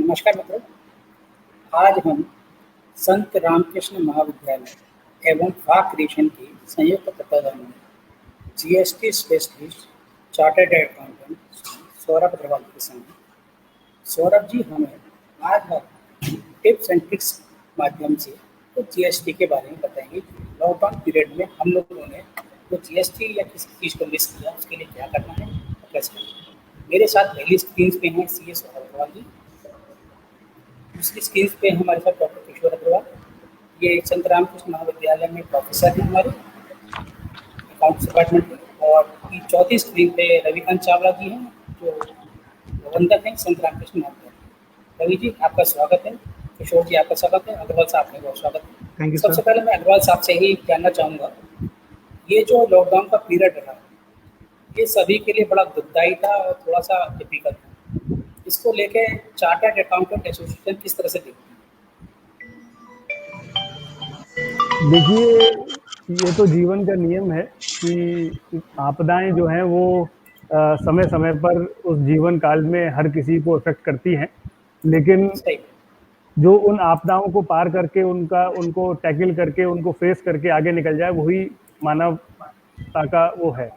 नमस्कार मित्रों। आज हम संत रामकृष्ण महाविद्यालय एवं फा क्रिएशन की संयुक्त तत्वाधान में GST specialist chartered accountant Saurabh Agarwal के संग सौरभ जी हमें आज टिप्स एंड ट्रिक्स माध्यम से तो जीएसटी के बारे में बताएंगे। लॉकडाउन पीरियड में हम लोगों ने तो जीएसटी या किसी चीज़ को मिस किया उसके लिए क्या करना है और कैसे करना है। मेरे साथ पहली स्क्रीन पे हैं सीए सौरभ अग्रवाल जी, दूसरी स्क्रीन पे हमारे साथ डॉक्टर किशोर अग्रवाल, ये संत रामकृष्ण महाविद्यालय में प्रोफेसर हैं हमारे अकाउंट्स डिपार्टमेंट में, और ये चौथी स्क्रीन पे रविकांत चावला जी हैं जो प्रबंधक हैं संत रामकृष्ण महाविद्यालय। रवि जी आपका स्वागत है, किशोर जी आपका स्वागत है, अग्रवाल साहब का बहुत स्वागत है। सबसे पहले मैं अग्रवाल साहब से ही जानना चाहूँगा, ये जो लॉकडाउन का पीरियड रहा ये सभी के लिए बड़ा दुखदायी था और थोड़ा सा डिफिकल्ट था, इसको लेके चार्टर्ड अकाउंटेंट एसोसिएशन किस तरह से देखती है? देखिए, ये तो जीवन का नियम है कि आपदाएं जो हैं वो समय समय पर उस जीवन काल में हर किसी को इफेक्ट करती हैं, लेकिन जो उन आपदाओं को पार करके उनको टैकल करके उनको फेस करके आगे निकल जाए वही मानवता का वो है।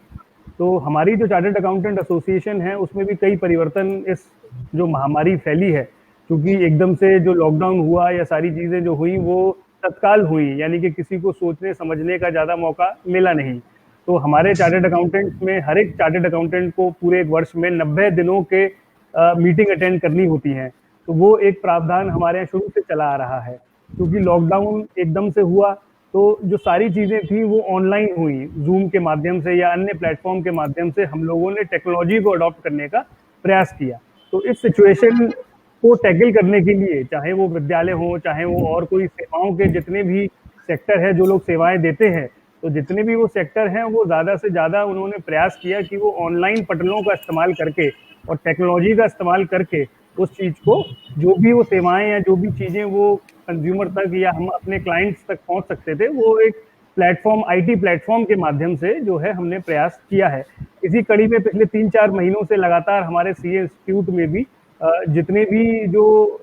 तो हमारी जो चार्टर्ड अकाउंटेंट एसोसिएशन है उसमें भी कई परिवर्तन इस जो महामारी फैली है, क्योंकि एकदम से जो लॉकडाउन हुआ या सारी चीज़ें जो हुई वो तत्काल हुई, यानी कि किसी को सोचने समझने का ज़्यादा मौका मिला नहीं। तो हमारे चार्टर्ड अकाउंटेंट में हर एक चार्टर्ड अकाउंटेंट को पूरे एक वर्ष में 90 दिनों के मीटिंग अटेंड करनी होती हैं। तो वो एक प्रावधान हमारे यहाँ शुरू से चला आ रहा है, क्योंकि लॉकडाउन एकदम से हुआ तो जो सारी चीज़ें थी वो ऑनलाइन हुई, जूम के माध्यम से या अन्य प्लेटफॉर्म के माध्यम से हम लोगों ने टेक्नोलॉजी को अडॉप्ट करने का प्रयास किया। तो इस सिचुएशन को टैकल करने के लिए, चाहे वो विद्यालय हो, चाहे वो और कोई सेवाओं के जितने भी सेक्टर है जो लोग सेवाएं देते हैं, तो जितने भी वो सेक्टर हैं वो ज़्यादा से ज़्यादा उन्होंने प्रयास किया कि वो ऑनलाइन पटलों का इस्तेमाल करके और टेक्नोलॉजी का इस्तेमाल करके उस चीज़ को, जो भी वो सेवाएं या जो भी चीज़ें वो कंज्यूमर तक या हम अपने क्लाइंट्स तक पहुंच सकते थे, वो एक प्लेटफॉर्म, आईटी प्लेटफॉर्म के माध्यम से जो है हमने प्रयास किया है। इसी कड़ी में पिछले 3-4 महीनों से लगातार हमारे सीए इंस्टीट्यूट में भी जितने भी जो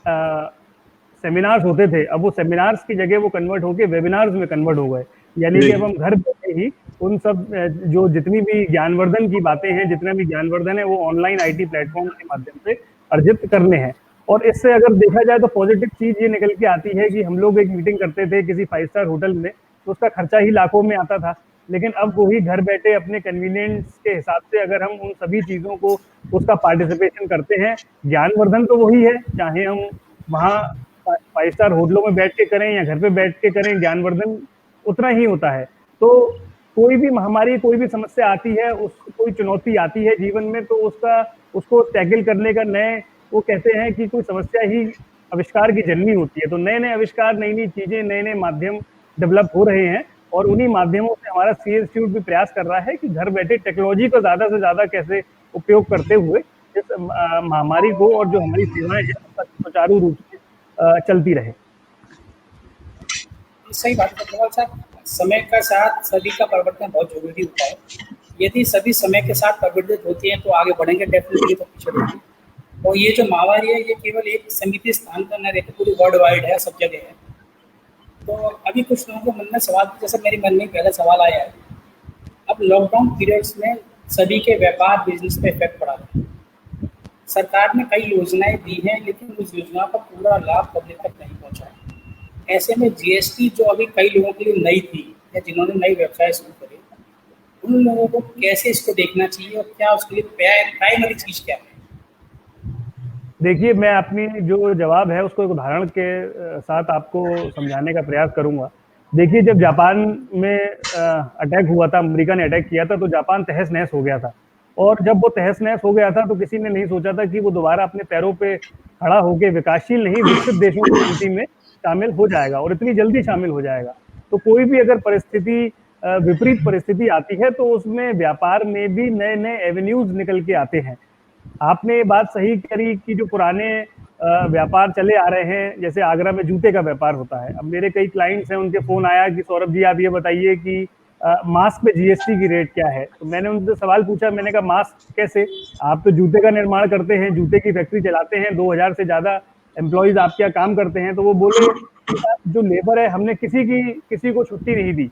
सेमिनार्स होते थे, अब वो सेमिनार्स की जगह वो कन्वर्ट होके वेबिनार्स में कन्वर्ट हो गए, यानी कि अब हम घर बैठे ही उन सब जो जितनी भी ज्ञानवर्धन की बातें हैं, जितना भी ज्ञानवर्धन है वो ऑनलाइन आईटी प्लेटफॉर्म के माध्यम से अर्जित करने हैं। और इससे अगर देखा जाए तो पॉजिटिव चीज़ ये निकल के आती है कि हम लोग एक मीटिंग करते थे किसी 5 स्टार होटल में, तो उसका खर्चा ही लाखों में आता था, लेकिन अब वही घर बैठे अपने कन्वीनियंस के हिसाब से अगर हम उन सभी चीज़ों को उसका पार्टिसिपेशन करते हैं, ज्ञानवर्धन तो वही है, चाहे हम वहाँ 5 स्टार होटलों में बैठ के करें या घर पे बैठ के करें, ज्ञानवर्धन उतना ही होता है। तो कोई भी महामारी, कोई भी समस्या आती है, कोई चुनौती आती है जीवन में, तो उसको टैकल करने का वो कहते हैं कि कोई समस्या ही आविष्कार की जननी होती है। तो नए नए आविष्कार, नई नई चीजें, नए नए माध्यम डेवलप हो रहे हैं, और उन्हीं माध्यमों से हमारा सीए इंस्टीट्यूट भी प्रयास कर रहा है कि घर बैठे टेक्नोलॉजी को ज्यादा से ज्यादा कैसे उपयोग करते हुए इस महामारी को और जो हमारी सेवाएं हैं सुचारू रूप से चलती रहे। सही बात है अग्रवाल साहब, समय का साथ सभी का परिवर्तन बहुत जरूरी होता है। यदि सभी समय के साथ परिवर्तित होती हैं तो आगे बढ़ेंगे, डेफिनेटली तो पीछे बढ़ेंगे। और ये जो महामारी है ये केवल एक सीमित स्थान पर न रहकर पूरी वर्ल्ड वाइड है, सब जगह है। तो अभी कुछ लोगों के मन में सवाल, जैसे मेरे मन में पहला सवाल आया है, अब लॉकडाउन पीरियड्स में सभी के व्यापार बिजनेस पे इफेक्ट पड़ा है। सरकार ने कई योजनाएं दी हैं, लेकिन उस योजना का पूरा लाभ पब्लिक तक नहीं पहुँचा है। ऐसे में जीएसटी जो अभी कई लोगों के लिए नई थी या जिन्होंने नई व्यवसाय शुरू करे, उन लोगों को कैसे इसको देखना चाहिए और क्या उसके लिए प्राइमरी चीज क्या है? देखिए, मैं अपनी जो जवाब है उसको एक उदाहरण के साथ आपको समझाने का प्रयास करूंगा। देखिए, जब जापान में अटैक हुआ था, अमेरिका ने अटैक किया था, तो जापान तहस नहस हो गया था। और जब वो तहस नहस हो गया था तो किसी ने नहीं सोचा था कि वो दोबारा अपने पैरों पे खड़ा होकर विकासशील नहीं विकसित देशों की सूची में शामिल हो जाएगा, और इतनी जल्दी शामिल हो जाएगा। तो कोई भी अगर परिस्थिति, विपरीत परिस्थिति आती है, तो उसमें व्यापार में भी नए नए एवेन्यूज निकल के आते हैं। आपने ये बात सही करी कि जो पुराने व्यापार चले आ रहे हैं, जैसे आगरा में जूते का व्यापार होता है, अब मेरे कई क्लाइंट्स हैं, उनके फोन आया कि सौरभ जी आप ये बताइए कि मास्क पे जीएसटी की रेट क्या है। तो मैंने उनसे सवाल पूछा, मैंने कहा मास्क कैसे, आप तो जूते का निर्माण करते हैं, जूते की फैक्ट्री चलाते हैं, 2000 से ज्यादा एम्प्लॉइज आपके यहाँ काम करते हैं। तो वो बोले जो लेबर है हमने किसी को छुट्टी नहीं दी,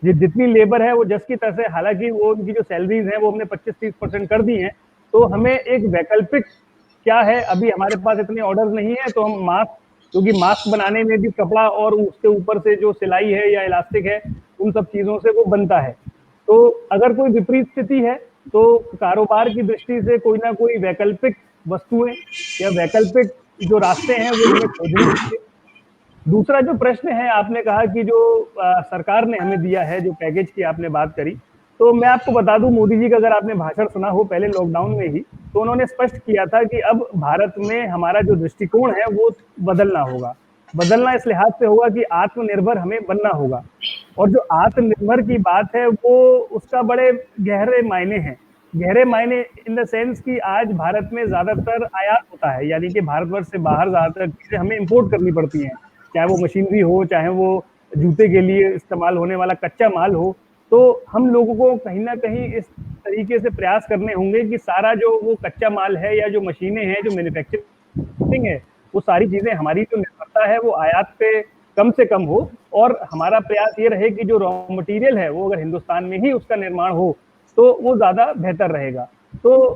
जितनी लेबर है वो जस की तरह से, हालांकि वो उनकी जो सैलरीज है वो हमने 25-30% कर दी हैं। तो हमें एक वैकल्पिक क्या है, अभी हमारे पास इतने ऑर्डर नहीं है, तो हम मास्क, क्योंकि मास्क बनाने में भी कपड़ा और उसके ऊपर से जो सिलाई है या इलास्टिक है, उन सब चीजों से वो बनता है। तो अगर कोई विपरीत स्थिति है तो कारोबार की दृष्टि से कोई ना कोई वैकल्पिक वस्तुएं या वैकल्पिक जो रास्ते हैं वो हमें खोजने चाहिए। दूसरा जो प्रश्न है, आपने कहा कि जो सरकार ने हमें दिया है, जो पैकेज की आपने बात करी, तो मैं आपको बता दूं, मोदी जी का अगर आपने भाषण सुना हो पहले लॉकडाउन में ही, तो उन्होंने स्पष्ट किया था कि अब भारत में हमारा जो दृष्टिकोण है वो बदलना होगा। बदलना इस लिहाज से होगा कि आत्मनिर्भर हमें बनना होगा। और जो आत्मनिर्भर की बात है वो उसका बड़े गहरे मायने हैं। गहरे मायने इन द सेंस कि आज भारत में ज्यादातर आयात होता है, यानी कि भारतवर्ष से बाहर ज्यादातर चीजें हमें इंपोर्ट करनी पड़ती हैं, चाहे वो मशीनरी हो, चाहे वो जूते के लिए इस्तेमाल होने वाला कच्चा माल हो। तो हम लोगों को कहीं ना कहीं इस तरीके से प्रयास करने होंगे कि सारा जो वो कच्चा माल है या जो मशीनें हैं, जो मैन्युफैक्चरिंग है, वो सारी चीजें, हमारी जो निर्भरता है वो आयात पे कम से कम हो। और हमारा प्रयास ये रहे कि जो रॉ मटेरियल है वो अगर हिंदुस्तान में ही उसका निर्माण हो तो वो ज्यादा बेहतर रहेगा। तो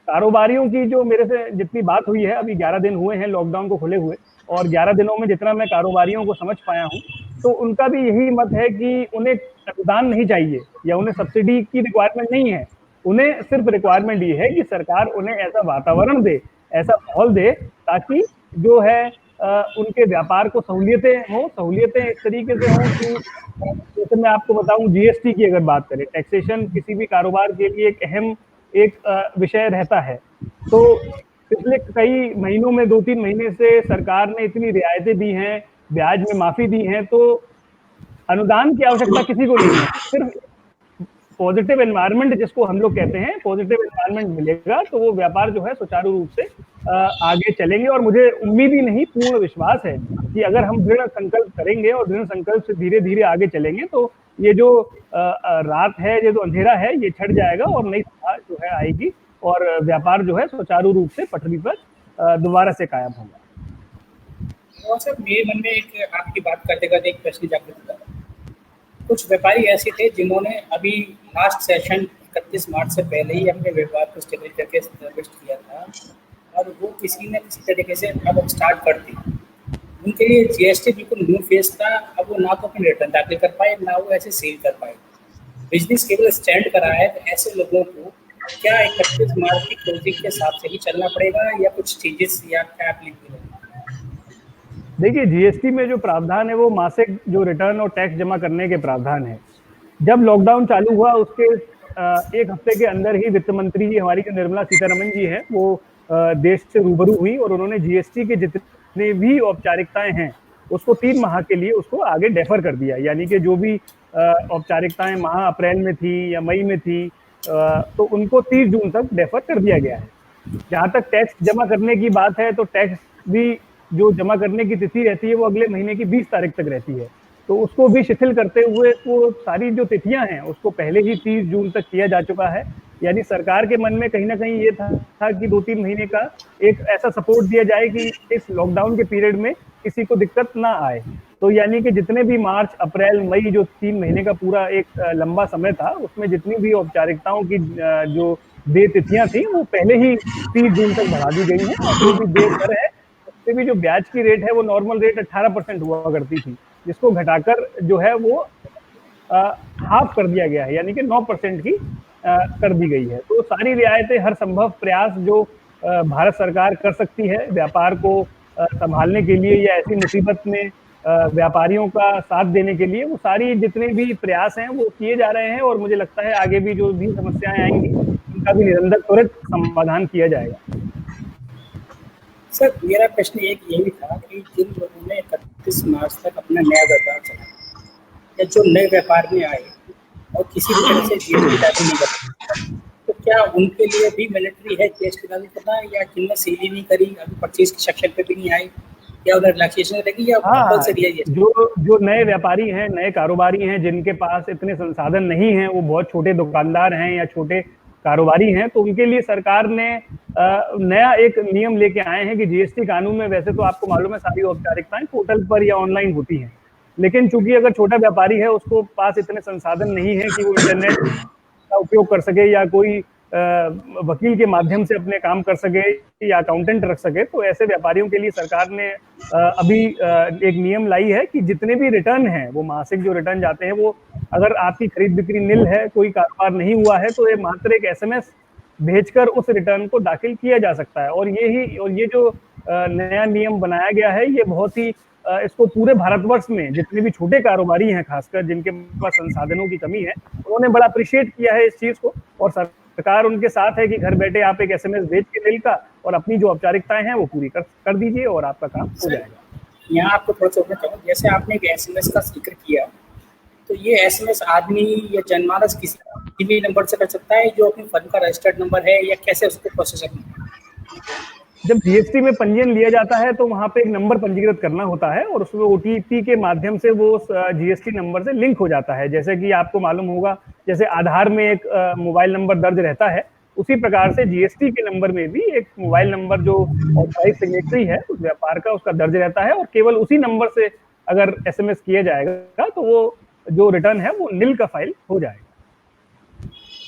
कारोबारियों की जो मेरे से जितनी बात हुई है, अभी 11 दिन हुए हैं लॉकडाउन को खुले हुए, और 11 दिनों में जितना मैं कारोबारियों को समझ पाया हूँ, तो उनका भी यही मत है कि उन्हें अनुदान नहीं चाहिए या उन्हें सब्सिडी की रिक्वायरमेंट नहीं है। उन्हें सिर्फ रिक्वायरमेंट ये है कि सरकार उन्हें ऐसा वातावरण दे, ऐसा माहौल दे, ताकि जो है उनके व्यापार को सहूलियतें हो, सहूलियतें इस तरीके से हों कि, जैसे मैं आपको बताऊं, जीएसटी की अगर बात करें, टैक्सेशन किसी भी कारोबार के लिए एक अहम विषय रहता है। तो पिछले कई महीनों में, 2-3 महीने से सरकार ने इतनी रियायतें दी हैं, ब्याज में माफी दी है, तो अनुदान की आवश्यकता किसी को नहीं है। सिर्फ पॉजिटिव एनवायरनमेंट जिसको हम लोग कहते हैं, पॉजिटिव एनवायरनमेंट मिलेगा तो वो व्यापार जो है सुचारू रूप से आगे चलेंगे। और मुझे उम्मीद ही नहीं, पूर्ण विश्वास है कि अगर हम दृढ़ संकल्प करेंगे और दृढ़ संकल्प से धीरे धीरे आगे चलेंगे तो ये जो रात है, ये जो अंधेरा है, ये छट जाएगा और नई सभा जो है आएगी और व्यापार जो है सुचारू रूप से पटरी पर दोबारा से कायम होगा। और सर, मेरे मन में एक आपकी बात करते करते एक प्रश्न जागृत हुआ। कुछ व्यापारी ऐसे थे जिन्होंने अभी लास्ट सेशन 31 मार्च से पहले ही अपने व्यापार को स्टेबल करके एस्टेब्लिश किया था, और वो किसी न किसी तरीके से अब स्टार्ट कर दी। उनके लिए जीएसटी बिल्कुल न्यू फेस था। अब वो ना तो अपनी रिटर्न दाखिल कर पाए, ना वो ऐसे सेल कर पाए, बिजनेस केवल स्टैंड करा है। तो ऐसे लोगों को क्या 31 मार्च की क्लोजिंग के हिसाब से ही चलना पड़ेगा या कुछ चेंजेस या क्या एप्लीकेबल होगा? देखिए, जीएसटी में जो प्रावधान है वो मासिक जो रिटर्न और टैक्स जमा करने के प्रावधान है। जब लॉकडाउन चालू हुआ उसके एक हफ्ते के अंदर ही वित्त मंत्री जी, हमारी जो निर्मला सीतारमण जी हैं, वो देश से रूबरू हुई और उन्होंने जीएसटी के जितने भी औपचारिकताएं हैं उसको 3 माह के लिए उसको आगे डेफर कर दिया। यानी कि जो भी औपचारिकताएं माह अप्रैल में थी या मई में थी, तो उनको 30 जून तक डेफर कर दिया गया है। जहाँ तक टैक्स जमा करने की बात है, तो टैक्स भी जो जमा करने की तिथि रहती है वो अगले महीने की 20 तारीख तक रहती है, तो उसको भी शिथिल करते हुए वो सारी जो तिथियां हैं उसको पहले ही 30 जून तक किया जा चुका है। यानी सरकार के मन में कहीं ना कहीं ये था कि 2-3 महीने का एक ऐसा सपोर्ट दिया जाए कि इस लॉकडाउन के पीरियड में किसी को दिक्कत ना आए। तो यानी कि जितने भी मार्च, अप्रैल, मई, जो 3 महीने का पूरा एक लंबा समय था, उसमें जितनी भी औपचारिकताओं की जो देय तिथियां थी वो पहले ही 30 जून तक बढ़ा दी गई हैं। और जो भी देय दर है, उससे भी जो ब्याज की रेट है वो नॉर्मल रेट 18% हुआ करती थी, जिसको घटाकर जो है वो हाफ कर दिया गया है, यानी कि 9% की कर दी गई है। तो सारी रियायतें, हर संभव प्रयास जो भारत सरकार कर सकती है व्यापार को संभालने के लिए या ऐसी मुसीबत में व्यापारियों का साथ देने के लिए, वो सारी जितने भी प्रयास हैं वो किए जा रहे हैं। और मुझे लगता है आगे भी जो भी समस्याएं आएंगी उनका भी निरंतर त्वरित समाधान किया जाएगा। सर, मेरा प्रश्न एक यही था कि जिन लोगों ने 31 मार्च तक अपना नया व्यापार चलाया या जो नए व्यापार में आए और किसी भी तरह से जीएसटी दाखिल नहीं कर, तो क्या उनके लिए भी मैंडेटरी है जीएसटी दाखिल करना, या जिनने सील ही नहीं करी, अभी 25 के सेक्शन पे भी नहीं आई, क्या उधर रिलैक्सेशन रहेगी या हाँ, कंपल्सरी है ये? जो नए व्यापारी हैं, नए कारोबारी हैं, जिनके पास इतने संसाधन नहीं हैं, वो बहुत छोटे दुकानदार हैं या छोटे कारोबारी हैं, तो उनके लिए सरकार ने नया एक नियम लेके आए हैं कि जीएसटी कानून में वैसे तो आपको मालूम है सारी औपचारिकताएं पोर्टल पर या ऑनलाइन होती हैं, लेकिन चूंकि अगर छोटा व्यापारी है, उसको पास इतने संसाधन नहीं है कि वो इंटरनेट का उपयोग कर सके या कोई वकील के माध्यम से अपने काम कर सके या अकाउंटेंट रख सके, तो ऐसे व्यापारियों के लिए सरकार ने अभी एक नियम लाई है कि जितने भी रिटर्न हैं, वो मासिक जो रिटर्न जाते हैं, वो अगर आपकी खरीद बिक्री नील है, कोई कारोबार नहीं हुआ है, तो ये मात्र एक एसएमएस भेजकर उस रिटर्न को दाखिल किया जा सकता है। और ये जो नया नियम बनाया गया है, ये बहुत ही इसको पूरे भारतवर्ष में जितने भी छोटे कारोबारी हैं, खासकर जिनके पास संसाधनों की कमी है, उन्होंने बड़ा अप्रिशिएट किया है इस चीज को, और सरकार उनके साथ है कि घर बैठे आप एक एसएमएस भेज के बिल का और अपनी जो औपचारिकताएं हैं वो पूरी कर दीजिए और आपका काम हो जाएगा। यहाँ आपको थोड़ा सा कहूँ, जैसे आपने एक एसएमएस का जिक्र किया, तो ये एसएमएस आदमी या जनमानस किसी भी नंबर से कर सकता है जो अपनी फर्म का रजिस्टर्ड नंबर है, या कैसे उसको प्रोसेस करना है? जब जीएसटी में पंजीयन लिया जाता है तो वहां पे एक नंबर पंजीकृत करना होता है और उसमें ओटीपी के माध्यम से वो जीएसटी नंबर से लिंक हो जाता है। जैसे कि आपको मालूम होगा, जैसे आधार में एक मोबाइल नंबर दर्ज रहता है, उसी प्रकार से जीएसटी के नंबर में भी एक मोबाइल नंबर जो ऑथराइज्ड सिग्नेटरी है उस व्यापार का, उसका दर्ज रहता है, और केवल उसी नंबर से अगर एसएमएस किया जाएगा तो वो जो रिटर्न है वो नील का फाइल हो जाएगा।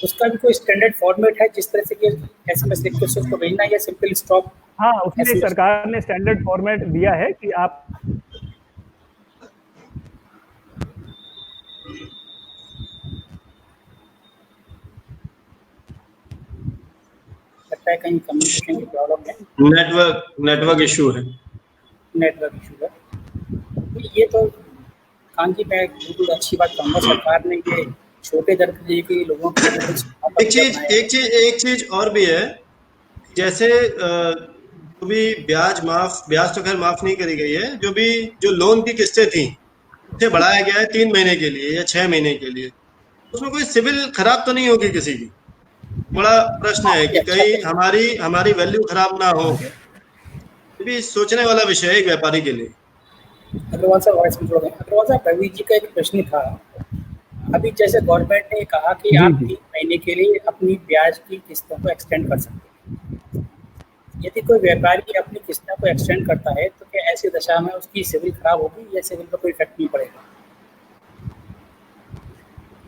उसका भी कोई स्टैंडर्ड फॉर्मेट है जिस तरह से कि एसएमएस लिख के उसको भेजना, या सिंपल स्टॉप? हाँ, उसमें सरकार ने स्टैंडर्ड फॉर्मेट दिया है कि आप लगता है कहीं कम्युनिकेशन की प्रॉब्लम है, नेटवर्क इशू है। ये तो कांति में बिल्कुल अच्छी बात कहूँगा, सरकार ने ये छोटे दर्जे के लोगों के एक चीज और भी है, जैसे जो भी ब्याज तो खैर माफ नहीं करी गई है, जो लोन की किस्तें थी उसे बढ़ाया गया है 3 महीने के लिए या 6 महीने के लिए। उसमें कोई सिविल खराब तो नहीं होगी किसी की? बड़ा प्रश्न है कि कहीं हमारी वैल्यू खराब ना हो, ये भी सोचने वाला विषय है एक व्यापारी के लिए। अग्रवाल साहब, रवि जी का एक प्रश्न था, अभी जैसे गवर्नमेंट ने कहा कि आप 3 महीने के लिए अपनी ब्याज की किस्तों को एक्सटेंड कर सकते हैं। यदि कोई व्यापारी अपनी किस्तों को एक्सटेंड करता है तो क्या ऐसी दशा में उसकी सिविल खराब होगी या सिविल पर कोई इफेक्ट नहीं पड़ेगा?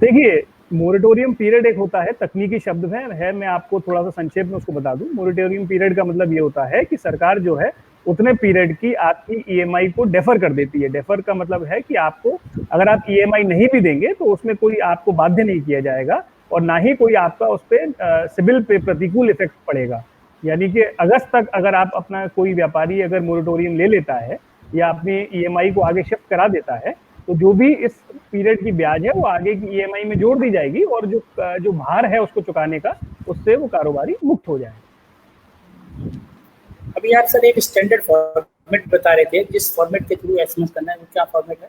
देखिए, मोरेटोरियम पीरियड एक होता है, तकनीकी शब्द है, मैं आपको थोड़ा सा संक्षेप में उसको बता दूं। मोरेटोरियम पीरियड का मतलब ये होता है कि सरकार जो है उतने पीरियड की आपकी ईएमआई को डेफर कर देती है। डेफर का मतलब है कि आपको, अगर आप ईएमआई नहीं भी देंगे तो उसमें कोई आपको बाध्य नहीं किया जाएगा और ना ही कोई आपका उस पर सिबिल पे प्रतिकूल इफेक्ट पड़ेगा। यानी कि अगस्त तक अगर आप अपना कोई व्यापारी अगर मोरेटोरियम ले लेता है या अपनी ईएमआई को आगे शिफ्ट करा देता है, तो जो भी इस पीरियड की ब्याज है वो आगे की ईएमआई में जोड़ दी जाएगी और जो भार है उसको चुकाने का, उससे वो कारोबारी मुक्त हो जाएगा। अभी आप सर एक स्टैंडर्ड फॉर्मेट बता रहे थे, जिस फॉर्मेट के थ्रू एसएमएस करना है, वो क्या फॉर्मेट है?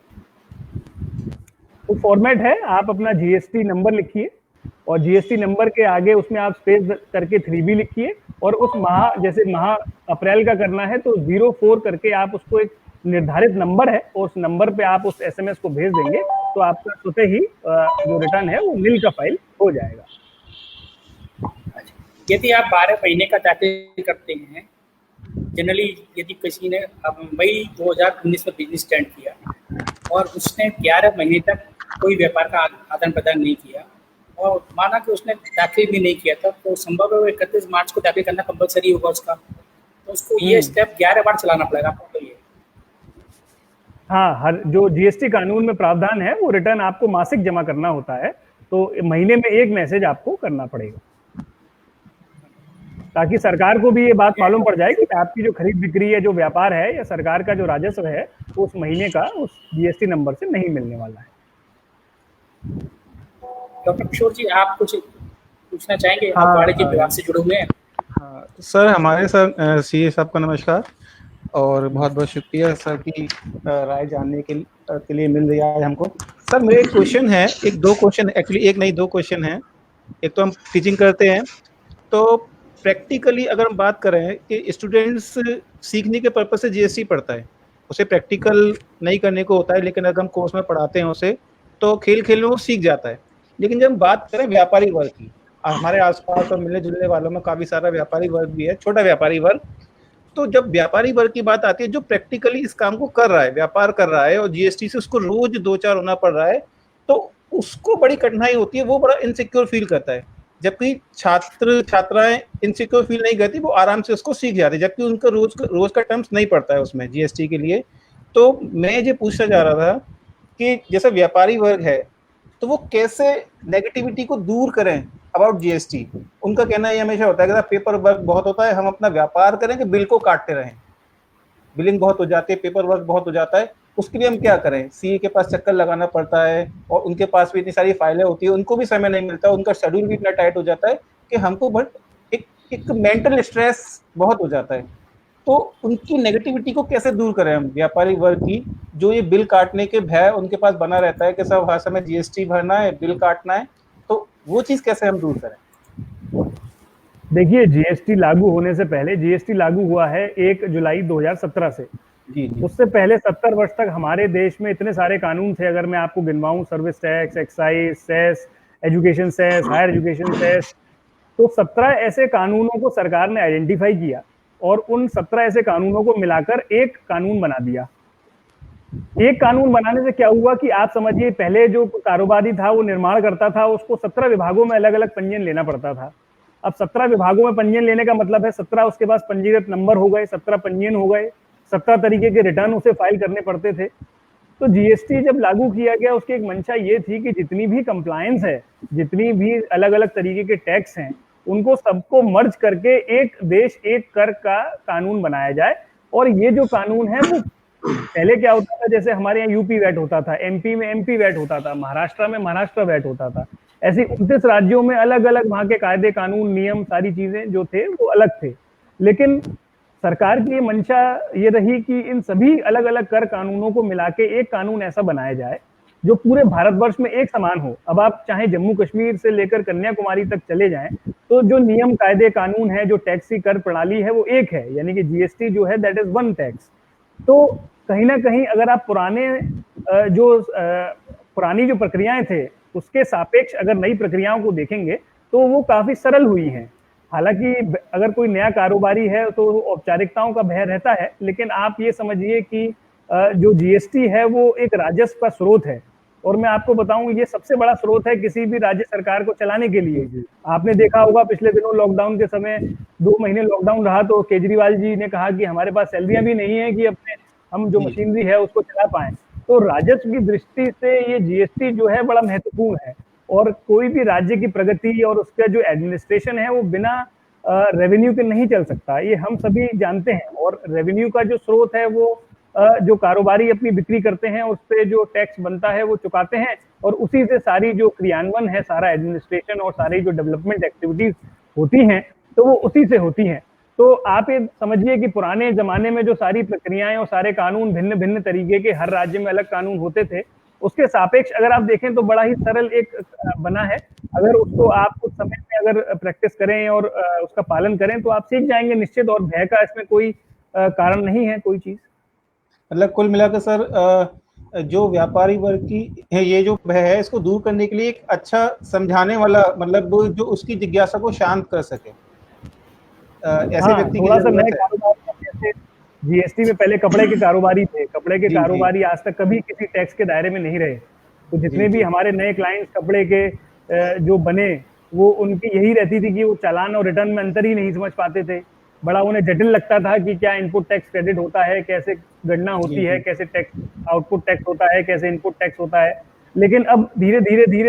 वो फॉर्मेट है, आप अपना जीएसटी नंबर लिखिए और जीएसटी नंबर के आगे उसमें आप स्पेस करके 3B लिखिए और उस माह, जैसे माह अप्रैल का करना है तो 04 करके आप उसको, एक निर्धारित नंबर है और उस नंबर पे आप उस एसएमएस को भेज देंगे तो आपका स्वतः ही जो रिटर्न है वो नील का फाइल हो जाएगा। यदि आप 12 महीने का दाखिल करते हैं, जनरली यदि किसी ने मई 2019 में बिजनेस स्टार्ट किया और उसने 11 महीने तक कोई व्यापार का आदान प्रदान नहीं किया और माना कि उसने दाखिल भी नहीं किया था, तो संभव है वो 31 मार्च को दाखिल करना कंपलसरी होगा उसका, तो उसको ये स्टेप 11 बार चलाना पड़ेगा आपको। तो ये हाँ, हर जो जीएसटी कानून में प्रावधान है वो रिटर्न आपको मासिक जमा करना होता है, तो महीने में एक मैसेज आपको करना पड़ेगा ताकि सरकार को भी ये बात मालूम पड़ जाए कि आपकी जो खरीद बिक्री है, जो व्यापार है या सरकार का जो राजस्व है, वो उस महीने का उस जीएसटी नंबर से नहीं मिलने वाला है। डॉक्टर किशोर जी, आप कुछ पूछना चाहेंगे? आप वाणिज्य विभाग से जुड़े हुए हैं। हाँ सर, हमारे सर सीए साहब का नमस्कार और बहुत बहुत शुक्रिया सर की राय जानने के लिए मिल रही है आज हमको। सर मेरे एक क्वेश्चन है, दो क्वेश्चन एक्चुअली, एक नहीं 2 क्वेश्चन हैं। एक तो हम टीचिंग करते हैं, तो प्रैक्टिकली अगर हम बात करें कि स्टूडेंट्स सीखने के पर्पज से जीएसटी पढ़ता है, उसे प्रैक्टिकल नहीं करने को होता है, लेकिन अगर हम कोर्स में पढ़ाते हैं उसे तो खेल खेल में वो सीख जाता है। लेकिन जब हम बात करें व्यापारी वर्ग की, हमारे आसपास और मिलने जुलने वालों में काफी सारा व्यापारी वर्ग भी है, छोटा व्यापारी वर्ग। तो जब व्यापारी वर्ग की बात आती है, जो प्रैक्टिकली इस काम को कर रहा है, व्यापार कर रहा है और जीएसटी से उसको रोज 2-4 होना पड़ रहा है, तो उसको बड़ी कठिनाई होती है, वो बड़ा इनसिक्योर फील करता है। जबकि छात्र छात्राएं इनसिक्योर फील नहीं करती, वो आराम से उसको सीख जाते हैं, जबकि उनका रोज का टर्म्स नहीं पड़ता है उसमें जीएसटी के लिए। तो मैं ये पूछना चाह रहा था कि जैसे व्यापारी वर्ग है, तो वो कैसे नेगेटिविटी को दूर करें अबाउट जीएसटी। उनका कहना ये हमेशा होता है कि पेपर वर्क बहुत होता है, हम अपना व्यापार करें कि बिल को काटते रहें, बिलिंग बहुत हो जाती है, पेपर वर्क बहुत हो जाता है, उसके लिए हम क्या करें। सीए के पास चक्कर लगाना पड़ता है और उनके पास भी इतनी सारी फाइलें होती है, उनको भी समय नहीं मिलता, उनका शेड्यूल भी इतना टाइट हो जाता है कि हमको बट एक मेंटल स्ट्रेस बहुत हो जाता है। तो उनकी नेगेटिविटी को कैसे दूर करें हम, व्यापारी वर्ग की, जो ये बिल काटने के भय उनके पास बना रहता है कि सब हर समय जीएसटी भरना है, बिल काटना है, तो वो चीज कैसे हम दूर करें। देखिए, जीएसटी लागू होने से पहले, जीएसटी लागू हुआ है 1 जुलाई 2017 से। जी। उससे पहले 70 वर्ष तक हमारे देश में इतने सारे कानून थे, अगर मैं आपको गिनवाऊं, service tax, excise cess, education cess, higher education cess, तो 17 ऐसे कानूनों को सरकार ने आइडेंटिफाई किया और उन 17 ऐसे कानूनों को मिलाकर एक कानून बना दिया। एक कानून बनाने से क्या हुआ कि आप समझिए, पहले जो कारोबारी था वो निर्माण करता था, उसको 17 विभागों में अलग अलग पंजीयन लेना पड़ता था। अब 17 विभागों में पंजीयन लेने का मतलब है 17 उसके पास पंजीकृत नंबर हो गए, 17 पंजीयन हो गए, 17 तरीके के रिटर्न उसे फाइल करने पड़ते थे। तो जीएसटी जब लागू किया गया, उसकी एक मंशा ये थी कि जितनी भी कंप्लायंस है, जितनी भी अलग अलग तरीके के टैक्स हैं, उनको सबको मर्ज करके एक देश एक कर का कानून बनाया जाए। और ये जो कानून है वो पहले क्या होता था, जैसे हमारे यहाँ यूपी वैट होता था, एमपी में एमपी वैट होता था, महाराष्ट्र में महाराष्ट्र वैट होता था, ऐसे 29 राज्यों में अलग अलग वहां के कायदे कानून नियम सारी चीजें जो थे वो अलग थे। लेकिन सरकार की ये मंशा ये रही कि इन सभी अलग अलग कर कानूनों को मिला के एक कानून ऐसा बनाया जाए जो पूरे भारतवर्ष में एक समान हो। अब आप चाहे जम्मू कश्मीर से लेकर कन्याकुमारी तक चले जाएं, तो जो नियम कायदे कानून है, जो टैक्स की कर प्रणाली है, वो एक है, यानी कि जीएसटी जो है दैट इज वन टैक्स। तो कहीं ना कहीं अगर आप पुरानी जो प्रक्रियाएं थे उसके सापेक्ष अगर नई प्रक्रियाओं को देखेंगे तो वो काफी सरल हुई हैं। हालांकि अगर कोई नया कारोबारी है तो औपचारिकताओं का भय रहता है, लेकिन आप ये समझिए कि जो जीएसटी है वो एक राजस्व का स्रोत है। और मैं आपको बताऊं, ये सबसे बड़ा स्रोत है किसी भी राज्य सरकार को चलाने के लिए। आपने देखा होगा पिछले दिनों लॉकडाउन के समय 2 महीने लॉकडाउन रहा, तो केजरीवाल जी ने कहा कि हमारे पास सैलरियां भी नहीं है कि अपने हम जो मशीनरी है उसको चला पाएं। तो राजस्व की दृष्टि से ये जीएसटी जो है बड़ा महत्वपूर्ण है। और कोई भी राज्य की प्रगति और उसका जो एडमिनिस्ट्रेशन है वो बिना रेवेन्यू के नहीं चल सकता, ये हम सभी जानते हैं। और रेवेन्यू का जो स्रोत है वो जो कारोबारी अपनी बिक्री करते हैं उस पर जो टैक्स बनता है वो चुकाते हैं, और उसी से सारी जो क्रियान्वयन है, सारा एडमिनिस्ट्रेशन और सारी जो डेवलपमेंट एक्टिविटीज होती हैं तो वो उसी से होती हैं। तो आप ये समझिए कि पुराने जमाने में जो सारी प्रक्रियाएं और सारे कानून भिन्न भिन्न तरीके के, हर राज्य में अलग कानून होते थे, उसके सापेक्ष अगर आप देखें तो बड़ा ही सरल एक बना है। अगर उसको आप कुछ समय में अगर प्रैक्टिस करें और उसका पालन करें तो आप सीख जाएंगे निश्चित, और भय का इसमें कोई कारण नहीं है कोई चीज। मतलब कुल मिलाकर सर, जो व्यापारी वर्ग की है ये जो भय है, इसको दूर करने के लिए एक अच्छा समझाने वाला, मतलब जो उसकी जिज्ञासा को शांत कर सके, ऐसे व्यक्ति की जरूरत है। जीएसटी में पहले कपड़े के कारोबारी थे, कपड़े के कारोबारी आज तक कभी किसी टैक्स के दायरे में नहीं रहे। तो जितने भी हमारे नए क्लाइंट्स कपड़े के जो बने, वो उनकी यही रहती थी कि वो चालान और रिटर्न में अंतर ही नहीं समझ पाते थे। बड़ा उन्हें जटिल लगता था कि क्या इनपुट टैक्स क्रेडिट होता है, कैसे गणना होती है, कैसे टैक्स आउटपुट टैक्स होता है, कैसे इनपुट टैक्स होता है। लेकिन अब धीरे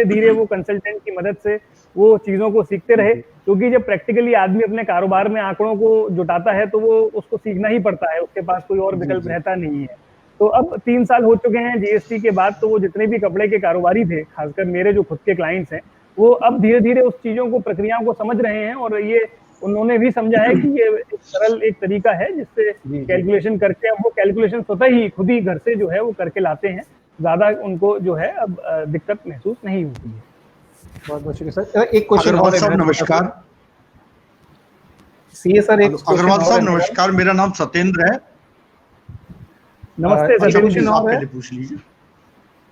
धीरे वो कंसल्टेंट की मदद से वो चीजों को सीखते रहे, क्योंकि जब प्रैक्टिकली आदमी अपने कारोबार में आंकड़ों को जुटाता है तो वो उसको सीखना ही पड़ता है, उसके पास कोई और विकल्प रहता नहीं है। तो अब 3 साल हो चुके हैं जीएसटी के बाद, तो वो जितने भी कपड़े के कारोबारी थे, खासकर मेरे जो खुद के क्लाइंट्स हैं, वो अब धीरे धीरे उस चीजों को, प्रक्रियाओं को समझ रहे हैं। और ये उन्होंने भी समझा है कि ये एक सरल एक तरीका है जिससे कैलकुलेशन करके अब वो कैलकुलेशन स्वतः ही खुद ही घर से जो है वो करके लाते हैं, ज्यादा उनको जो है अब दिक्कत महसूस नहीं होती है। बहुत बहुत शुक्रिया सर। एक क्वेश्चन अग्रवाल साहब नमस्कार। सीए सर, एक अग्रवाल साहब नमस्कार, मेरा नाम सत्येंद्र है। नमस्ते एक सचिन क्वेश्चन जी। और है। पहले पूछ लीजिए।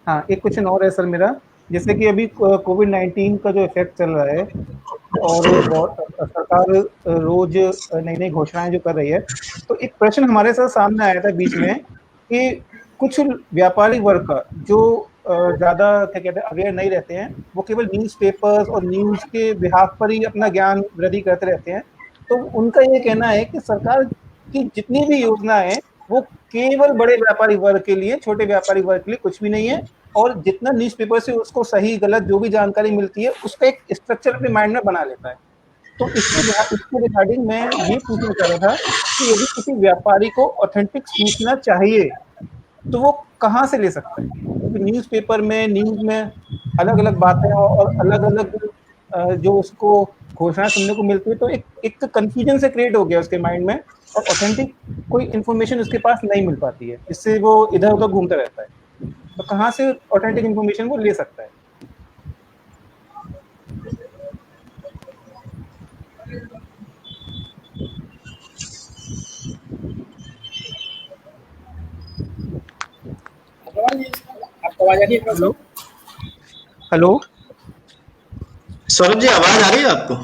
हाँ, एक क्वेश्चन और है सर मेरा, जैसे कि अभी कोविड-19 का जो इफेक्ट चल रहा है और सरकार रोज नई नई घोषणाएं जो कर रही है, तो एक प्रश्न हमारे साथ सामने आया था बीच में कि कुछ व्यापारी वर्ग का जो ज्यादा क्या कहते हैं अवेयर नहीं रहते हैं, वो केवल न्यूज़पेपर्स और न्यूज़ के बिहाफ पर ही अपना ज्ञान वृद्धि करते रहते हैं। तो उनका ये कहना है कि सरकार की जितनी भी योजनाएं हैं वो केवल बड़े व्यापारी वर्ग के लिए, छोटे व्यापारी वर्ग के लिए कुछ भी नहीं है, और जितना न्यूज़पेपर से उसको सही गलत जो भी जानकारी मिलती है उसका एक स्ट्रक्चर अपने माइंड में बना लेता है। तो इसके रिगार्डिंग मैं ये पूछना चाह रहा था कि यदि किसी व्यापारी को ऑथेंटिक सूचना चाहिए तो वो कहाँ से ले सकता है? क्योंकि न्यूज़पेपर में, न्यूज़ में अलग अलग बातें और अलग अलग जो उसको घोषणा सुनने को मिलती है, तो एक कंफ्यूजन से क्रिएट हो गया उसके माइंड में, और ऑथेंटिक कोई इन्फॉर्मेशन उसके पास नहीं मिल पाती है, जिससे वो इधर उधर घूमता रहता है। तो कहाँ से ऑथेंटिक इन्फॉर्मेशन वो ले सकता है? आपको आवाज आ रही है? हेलो हेलो सौरभ जी, आवाज आ रही है आपको?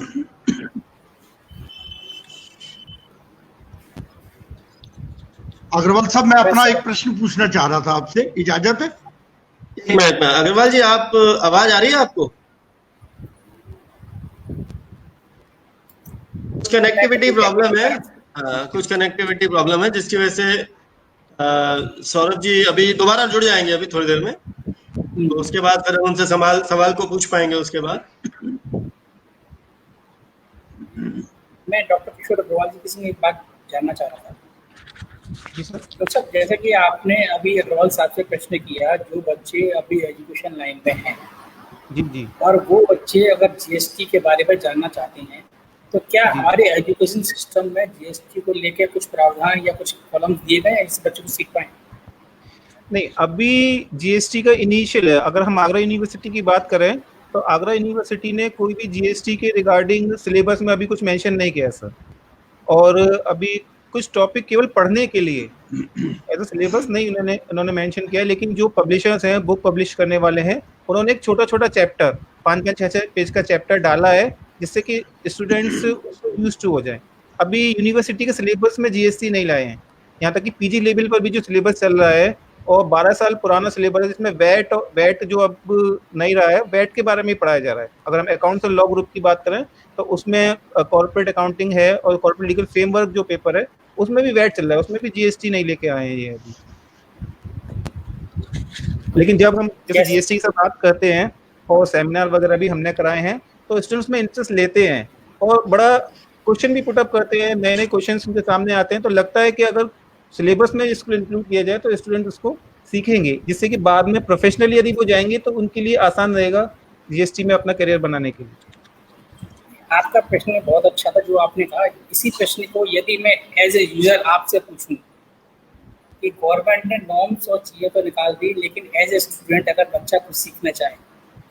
अग्रवाल साहब, मैं अपना एक प्रश्न पूछना चाह रहा था आपसे, इजाजत है? एक मिनट में अग्रवाल जी, आप आवाज आ रही है आपको? कुछ कनेक्टिविटी प्रॉब्लम है। कुछ कनेक्टिविटी प्रॉब्लम है जिसकी वजह से सौरभ जी अभी दोबारा जुड़ जाएंगे अभी थोड़ी देर में, तो उसके बाद फिर उनसे सवाल को पूछ पाएंगे उसके बाद। मैं डॉक्टर किशोर अग्रवाल जी से एक बात जानना चाह रहा था। जी सर। तो सर, जैसे कि आपने अभी अग्रवाल साहब से प्रश्न किया, जो बच्चे अभी एजुकेशन लाइन में हैं जी जी, और वो बच्चे अगर जीएसटी के बारे में जानना चाहते हैं, तो क्या हमारे एजुकेशन सिस्टम में जीएसटी को लेकर कुछ प्रावधान या कुछ कॉलम्स दिए गए हैं जिससे बच्चों को सीख पाएं? नहीं, अभी जीएसटी का इनिशियल है। अगर हम आगरा यूनिवर्सिटी की बात करें तो आगरा यूनिवर्सिटी ने कोई भी जीएसटी के रिगार्डिंग सिलेबस में अभी कुछ मेंशन नहीं किया सर, और अभी कुछ टॉपिक केवल पढ़ने के लिए एज सिलेबस नहीं उन्होंने मेंशन किया है, लेकिन जो पब्लिशर्स हैं, बुक पब्लिश करने वाले हैं, उन्होंने एक छोटा छोटा चैप्टर 5-5, 6-6 पेज का चैप्टर डाला है जिससे कि स्टूडेंट्स उसको यूज टू हो जाए। अभी यूनिवर्सिटी के सिलेबस में जीएसटी नहीं लाए हैं, यहाँ तक कि पीजी लेवल पर भी जो सिलेबस चल रहा है और 12 साल पुराना सिलेबस है जिसमें वैट जो अब नहीं रहा है, वैट के बारे में ही पढ़ाया जा रहा है। अगर हम अकाउंट्स एंड लॉ ग्रुप की बात करें तो उसमें कॉर्पोरेट अकाउंटिंग है और कॉर्पोरेट लीगल फ्रेमवर्क जो पेपर है उसमें भी वैट चल रहा है, उसमें भी जीएसटी नहीं लेके आए हैं ये अभी। लेकिन जब हम जैसे जीएसटी की बात करते हैं और सेमिनार वगैरह भी हमने कराए हैं तो स्टूडेंट्स में इंटरेस्ट लेते हैं और बड़ा क्वेश्चन भी पुटअप करते हैं, नए नए क्वेश्चन उनके सामने आते हैं। तो लगता है कि अगर सिलेबस में इसको इंक्लूड किया जाए तो स्टूडेंट उसको सीखेंगे, जिससे कि बाद में प्रोफेशनली यदि वो जाएंगे तो उनके लिए आसान रहेगा जीएसटी में अपना करियर बनाने के लिए। आपका प्रश्न बहुत अच्छा था जो आपने कहा। इसी प्रश्न को यदि मैं एज ए यूजर आपसे पूछूं कि गवर्नमेंट ने नॉर्म्स और चीज़ें तो निकाल दी, लेकिन एज ए स्टूडेंट अगर बच्चा कुछ सीखना चाहे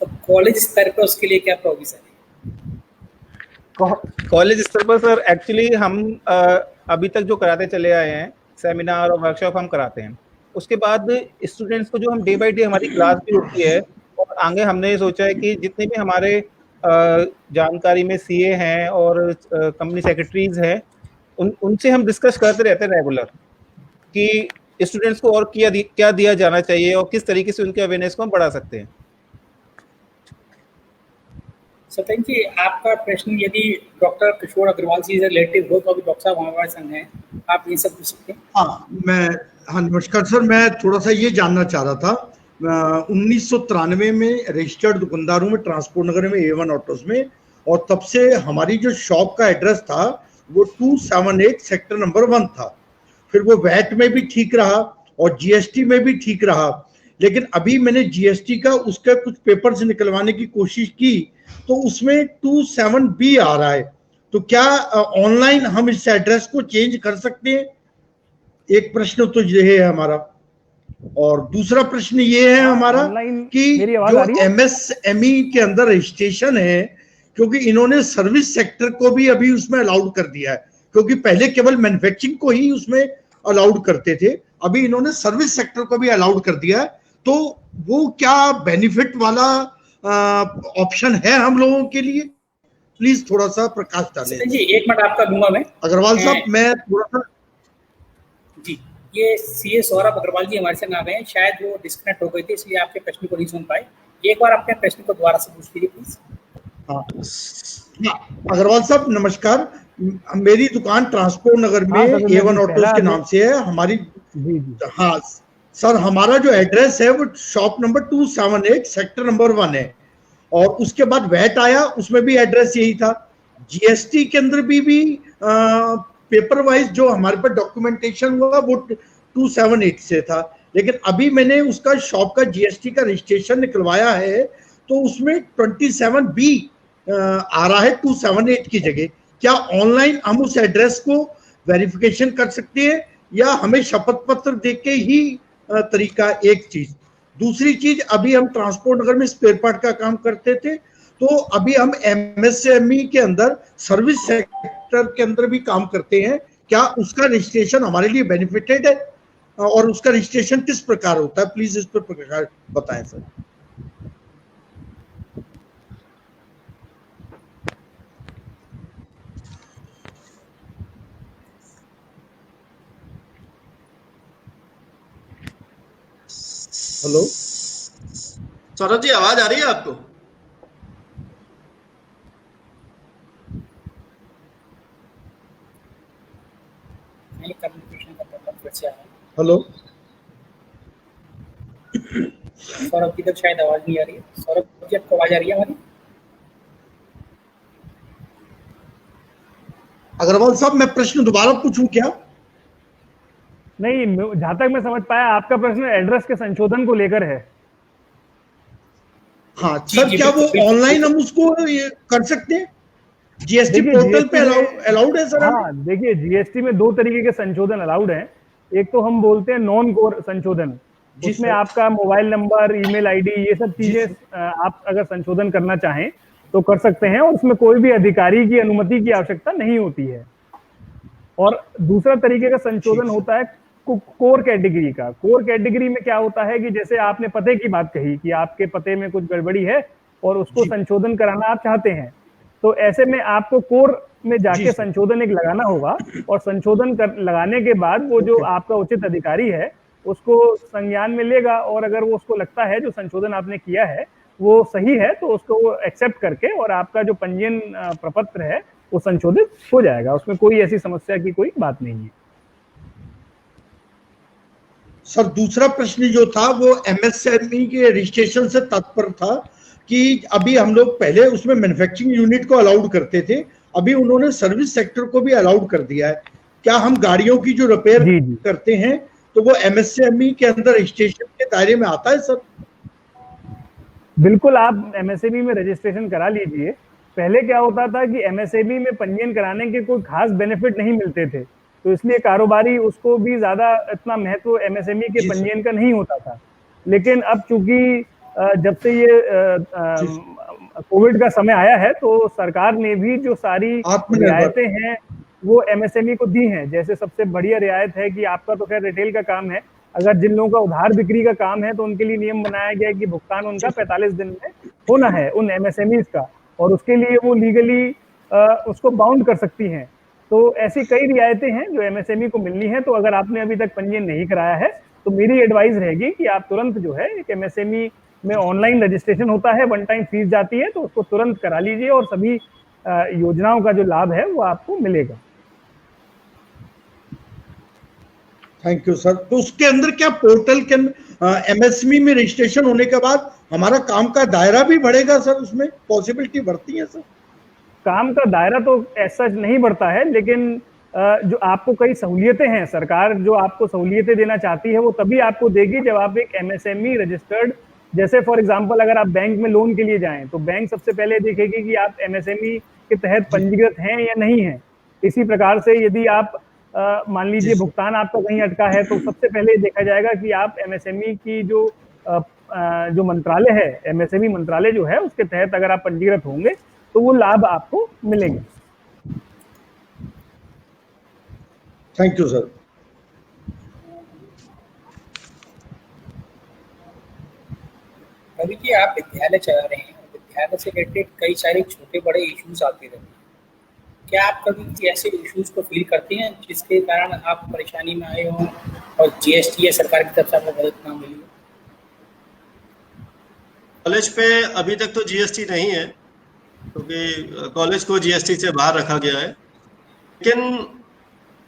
तो कॉलेज स्तर पर उसके लिए क्या प्रोविजन है? कॉलेज स्तर पर सर एक्चुअली हम अभी तक जो कराते चले आए हैं, सेमिनार और वर्कशॉप हम कराते हैं। उसके बाद स्टूडेंट्स को जो हम डे बाय डे हमारी क्लास भी होती है, और आगे हमने ये सोचा है कि जितने भी हमारे जानकारी में सीए हैं और कंपनी सेक्रेटरीज हैं, उनसे हम डिस्कस करते रहते हैं रेगुलर कि स्टूडेंट्स को और क्या दिया जाना चाहिए और किस तरीके से उनके अवेयरनेस को हम बढ़ा सकते हैं। सत्यन जी, आपका प्रश्न यदि डॉक्टर किशोर अग्रवाल जी से रिलेटिव हो तो अभी डॉक्टर साहब हमारे संग हैं, आप ये सब पूछ सकते हैं। हाँ नमस्कार सर, मैं थोड़ा सा ये जानना चाह रहा था, 1993 में रजिस्टर्ड दुकानदारों में ट्रांसपोर्ट नगर में A1 ऑटोस में, और तब से हमारी जो शॉप का एड्रेस था वो 278 सेक्टर नंबर 1 था। फिर वो वैट में भी ठीक रहा और जीएसटी में भी ठीक रहा, लेकिन अभी मैंने जीएसटी का उसका कुछ पेपर्स निकलवाने की कोशिश की तो उसमें 27B आ रहा है। तो क्या ऑनलाइन हम इस एड्रेस को चेंज कर सकते हैं? एक प्रश्न तो ये है हमारा, और दूसरा प्रश्न ये है हमारा कि जो एमएसएमई के अंदर रजिस्ट्रेशन है, क्योंकि इन्होंने सर्विस सेक्टर को भी अभी उसमें अलाउड कर दिया है, क्योंकि पहले केवल मैन्युफैक्चरिंग को ही उसमें अलाउड करते थे, अभी इन्होंने सर्विस सेक्टर को भी अलाउड कर दिया है, तो वो क्या बेनिफिट वाला ऑप्शन है हम लोगों के लिए? प्लीज थोड़ा सा प्रकाश डालें। जी 1 मिनट आपका दूंगा मैं। अग्रवाल साहब, मैं थोड़ा सा जी, ये सीए सौरभ अग्रवाल जी हमारे संग आ गए हैं, शायद वो डिस्कनेक्ट हो गए थे इसलिए आपके प्रश्न को नहीं सुन पाए। एक बार अपने प्रश्न को दोबारा से पूछ लीजिए प्लीज। हाँ, अग्रवाल साहब नमस्कार। मेरी दुकान ट्रांसपोर्ट नगर में A1 ऑटोज के नाम से है हमारी। हाँ सर, हमारा जो एड्रेस है वो शॉप नंबर 278 सेक्टर नंबर 1 है, और उसके बाद वैट आया, उसमें भी एड्रेस यही था। जीएसटी के अंदर भी पेपर वाइज जो हमारे पास डॉक्यूमेंटेशन हुआ वो 278 से था, लेकिन अभी मैंने उसका शॉप का जीएसटी का रजिस्ट्रेशन निकलवाया है तो उसमें 27B आ रहा है 278 की जगह। क्या ऑनलाइन हम उस एड्रेस को वेरिफिकेशन कर सकते हैं या हमें शपथ पत्र देके ही तरीका? एक चीज। दूसरी चीज, अभी हम ट्रांसपोर्ट नगर में स्पेयर पार्ट का काम करते थे, तो अभी हम एमएसएमई के अंदर सर्विस सेक्टर के अंदर भी काम करते हैं। क्या उसका रजिस्ट्रेशन हमारे लिए बेनिफिटेड है और उसका रजिस्ट्रेशन किस प्रकार होता है? प्लीज इस पर प्रकाश बताएं सर। हेलो सौरभ जी, आवाज आ रही है आपको? हेलो सौरभ की तक शायद आवाज नहीं आ रही है। सौरभ जी, आपको आवाज आ रही है हमारी? अग्रवाल साहब, मैं प्रश्न दोबारा पूछूं क्या? नहीं, जहां तक मैं समझ पाया आपका प्रश्न एड्रेस के संशोधन को लेकर है। हाँ सर, क्या वो ऑनलाइन हम उसको कर सकते हैं? जीएसटी पोर्टल पे अलाउड है सर? हाँ, देखिए जीएसटी में 2 तरीके के संशोधन अलाउड हैं। एक तो हम बोलते हैं नॉन कोर संशोधन, जिसमें आपका मोबाइल नंबर, ईमेल आईडी, ये सब चीजें आप अगर संशोधन करना चाहें तो कर सकते हैं, और उसमें कोई भी अधिकारी की अनुमति की आवश्यकता नहीं होती है। और दूसरा तरीके का संशोधन होता है कोर कैटेगरी का। कोर कैटेगरी में क्या होता है कि जैसे आपने पते की बात कही कि आपके पते में कुछ गड़बड़ी है और उसको संशोधन कराना आप चाहते हैं, तो ऐसे में आपको कोर में जाके संशोधन एक लगाना होगा, और संशोधन लगाने के बाद वो जो आपका उचित अधिकारी है उसको संज्ञान में लेगा, और अगर वो उसको लगता है जो संशोधन आपने किया है वो सही है तो उसको वो एक्सेप्ट करके और आपका जो पंजीयन प्रपत्र है वो संशोधित हो जाएगा। उसमें कोई ऐसी समस्या की कोई बात नहीं है। सर, दूसरा प्रश्न जो था वो एमएसएमई के रजिस्ट्रेशन से तात्पर्य था कि अभी हम लोग पहले उसमें मैन्युफैक्चरिंग यूनिट को अलाउड करते थे, अभी उन्होंने सर्विस सेक्टर को भी अलाउड कर दिया है। क्या हम गाड़ियों की जो रिपेयर करते हैं तो वो एमएसएमई के अंदर रजिस्ट्रेशन के दायरे में आता है सर? बिल्कुल, आप एमएसएमई में रजिस्ट्रेशन करा लीजिए। पहले क्या होता था कि एमएसएमई में पंजीयन कराने के कोई खास बेनिफिट नहीं मिलते थे, तो इसलिए कारोबारी उसको भी ज्यादा इतना महत्व एमएसएमई के पंजीयन का नहीं होता था। लेकिन अब चूंकि जब से ये कोविड का समय आया है तो सरकार ने भी जो सारी रियायतें हैं वो एमएसएमई को दी हैं। जैसे सबसे बढ़िया रियायत है कि आपका तो खैर रिटेल का काम है, अगर जिन लोगों का उधार बिक्री का काम है तो उनके लिए नियम बनाया गया है कि भुगतान उनका 45 दिन में होना है उन एमएसएमईज का, और उसके लिए वो लीगली उसको बाउंड कर सकती हैं। तो ऐसी कई रियायतें हैं जो एमएसएमई को मिलनी है। तो अगर आपने अभी तक पंजीयन नहीं कराया है तो मेरी एडवाइस रहेगी कि आप तुरंत जो है एक एमएसएमई में ऑनलाइन रजिस्ट्रेशन होता है, 1 टाइम फीस जाती है, तो उसको तुरंत करा लीजिए और सभी योजनाओं का जो लाभ है वो आपको मिलेगा। Thank you sir. तो उसके अंदर क्या पोर्टल के एमएसएमई में रजिस्ट्रेशन होने के बाद हमारा काम का दायरा भी बढ़ेगा सर? उसमें पॉसिबिलिटी बढ़ती है सर? काम का दायरा तो ऐसा नहीं बढ़ता है, लेकिन जो आपको कई सहूलियतें हैं, सरकार जो आपको सहूलियतें देना चाहती है वो तभी आपको देगी जब आप एक एमएसएमई रजिस्टर्ड, जैसे फॉर एग्जांपल अगर आप बैंक में लोन के लिए जाएं तो बैंक सबसे पहले देखेगी कि आप एमएसएमई के तहत पंजीकृत हैं या नहीं है। इसी प्रकार से यदि आप मान लीजिए भुगतान आपका कहीं अटका है तो सबसे पहले देखा जाएगा कि आप एमएसएमई की जो मंत्रालय है, एमएसएमई मंत्रालय जो है उसके तहत अगर आप पंजीकृत होंगे तो वो लाभ आपको मिलेंगे। Thank you sir. आप विद्यालय चला रहे हैं, विद्यालय से रिलेटेड कई सारे छोटे बड़े इश्यूज आते रहते हैं, क्या आप कभी ऐसे इश्यूज को फील करते हैं जिसके कारण आप परेशानी में आए हों और जीएसटी या सरकार की तरफ से आपको मदद ना मिली हो? कॉलेज पे अभी तक तो जीएसटी नहीं है, क्योंकि कॉलेज को जीएसटी से बाहर रखा गया है। लेकिन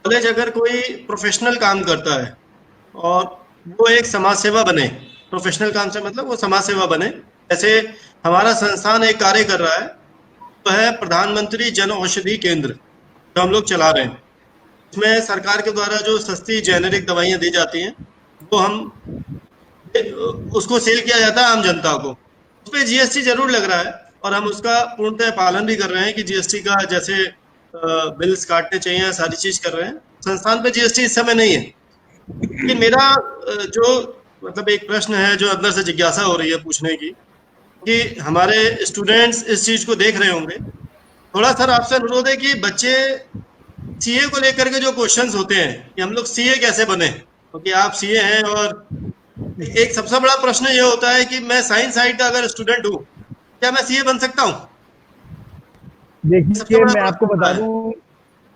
कॉलेज अगर कोई प्रोफेशनल काम करता है और वो एक समाज सेवा बने, प्रोफेशनल काम से मतलब वो समाज सेवा बने, जैसे हमारा संस्थान एक कार्य कर रहा है, तो है प्रधानमंत्री जन औषधि केंद्र जो हम लोग चला रहे हैं। इसमें सरकार के द्वारा जो सस्ती जेनेरिक दवाइयाँ दी जाती हैं वो उसको सेल किया जाता है आम जनता को। उस पर जीएसटी जरूर लग रहा है और हम उसका पूर्णतः पालन भी कर रहे हैं कि जीएसटी का जैसे बिल्स काटने चाहिए, सारी चीज कर रहे हैं। संस्थान पे जीएसटी इस समय नहीं है। लेकिन मेरा जो मतलब एक प्रश्न है जो अंदर से जिज्ञासा हो रही है पूछने की, कि हमारे स्टूडेंट्स इस चीज को देख रहे होंगे, थोड़ा सर आपसे अनुरोध है कि बच्चे सीए को लेकर के जो क्वेश्चंस होते हैं कि हम लोग सीए कैसे बने, क्योंकि आप सीए हैं और एक सबसे बड़ा प्रश्न ये होता है कि मैं साइंस साइड का अगर स्टूडेंट हूँ, क्या मैं सीए बन सकता हूँ? देखिए मैं आपको बता दूं,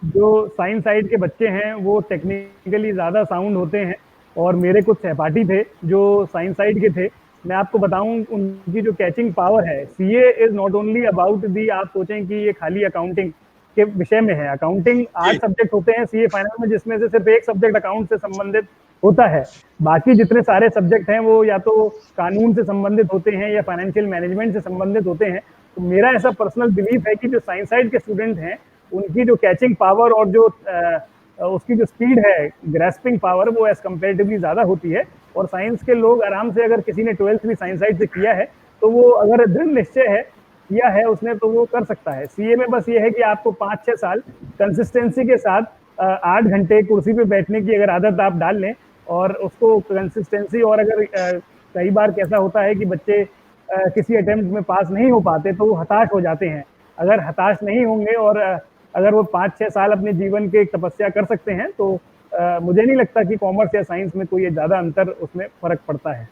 जो साइंस साइड के बच्चे हैं वो टेक्निकली ज़्यादा साउंड होते हैं, और मेरे कुछ सहपाठी थे जो साइंस साइड के थे। मैं आपको बताऊं उनकी जो कैचिंग पावर है, CA is not only about the, आप सोचें कि ये खाली अकाउंटिंग के विषय में है। अकाउंटिंग 8 सब्जेक्ट होते हैं सीए फाइनल में, जिसमें से सिर्फ एक सब्जेक्ट अकाउंट से संबंधित होता है। बाकी जितने सारे सब्जेक्ट हैं वो या तो कानून से संबंधित होते हैं या फाइनेंशियल मैनेजमेंट से संबंधित होते हैं। तो मेरा ऐसा पर्सनल बिलीफ है कि जो साइंस साइड के स्टूडेंट हैं उनकी जो कैचिंग पावर और जो उसकी जो स्पीड है, ग्रेस्पिंग पावर, वो एज कंपेरेटिवली ज़्यादा होती है। और साइंस के लोग आराम से, अगर किसी ने 12th भी साइंस साइड से किया है तो वो अगर दृढ़ निश्चय है किया है उसने तो वो कर सकता है। सीए में बस ये है कि आपको 5-6 साल कंसिस्टेंसी के साथ 8 घंटे कुर्सी पे बैठने की अगर आदत आप डाल लें और उसको कंसिस्टेंसी, और अगर कई बार कैसा होता है कि बच्चे किसी अटेम्प्ट में पास नहीं हो पाते तो वो हताश हो जाते हैं। अगर हताश नहीं होंगे और अगर वो 5-6 साल अपने जीवन के एक तपस्या कर सकते हैं तो मुझे नहीं लगता कि कॉमर्स या साइंस में कोई ज़्यादा अंतर उसमें फ़र्क पड़ता है।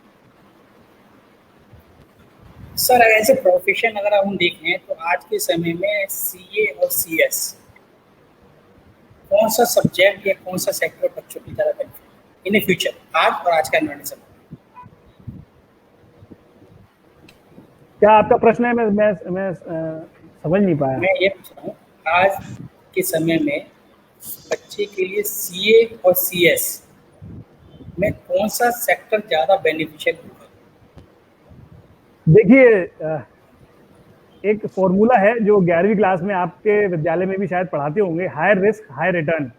सर एज ए प्रोफेशन अगर हम देखें तो आज के समय में सीए और सीएस कौन सा सब्जेक्ट या कौन सा सेक्टर बच्चों की ज़्यादा बेनिफिट इन फ्यूचर, आज और आज का एनवायरमेंट? क्या आपका प्रश्न है? मैं समझ नहीं पाया। मैं ये पूछ रहा हूँ, आज के समय में बच्चे के लिए सीए और सीएस में कौन सा सेक्टर ज़्यादा बेनिफिशियल होगा? देखिए, एक फॉर्मूला है जो 11वीं क्लास में आपके विद्यालय में भी शायद पढ़ाते होंगे, हायर रिस्क हाई रिटर्न।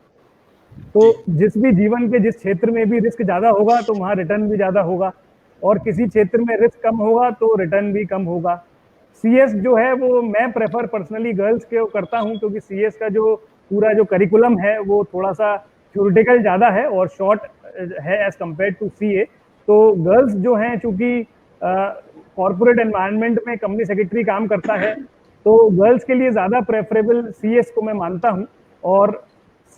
तो जिस भी जीवन के जिस क्षेत्र में भी रिस्क ज़्यादा होगा तो वहाँ रिटर्न भी ज़्यादा होगा, और किसी क्षेत्र में रिस्क कम होगा तो रिटर्न भी कम होगा। सीएस जो है वो मैं प्रेफर पर्सनली गर्ल्स के करता हूँ, क्योंकि सीएस का जो पूरा जो करिकुलम है वो थोड़ा सा थ्योरेटिकल ज़्यादा है और शॉर्ट है एज कम्पेयर टू सीए। तो गर्ल्स जो हैं, चूँकि कॉर्पोरेट एनवायरनमेंट में कंपनी सेक्रेटरी काम करता है, तो गर्ल्स के लिए ज़्यादा प्रेफरेबल सीएस को मैं मानता हूँ। और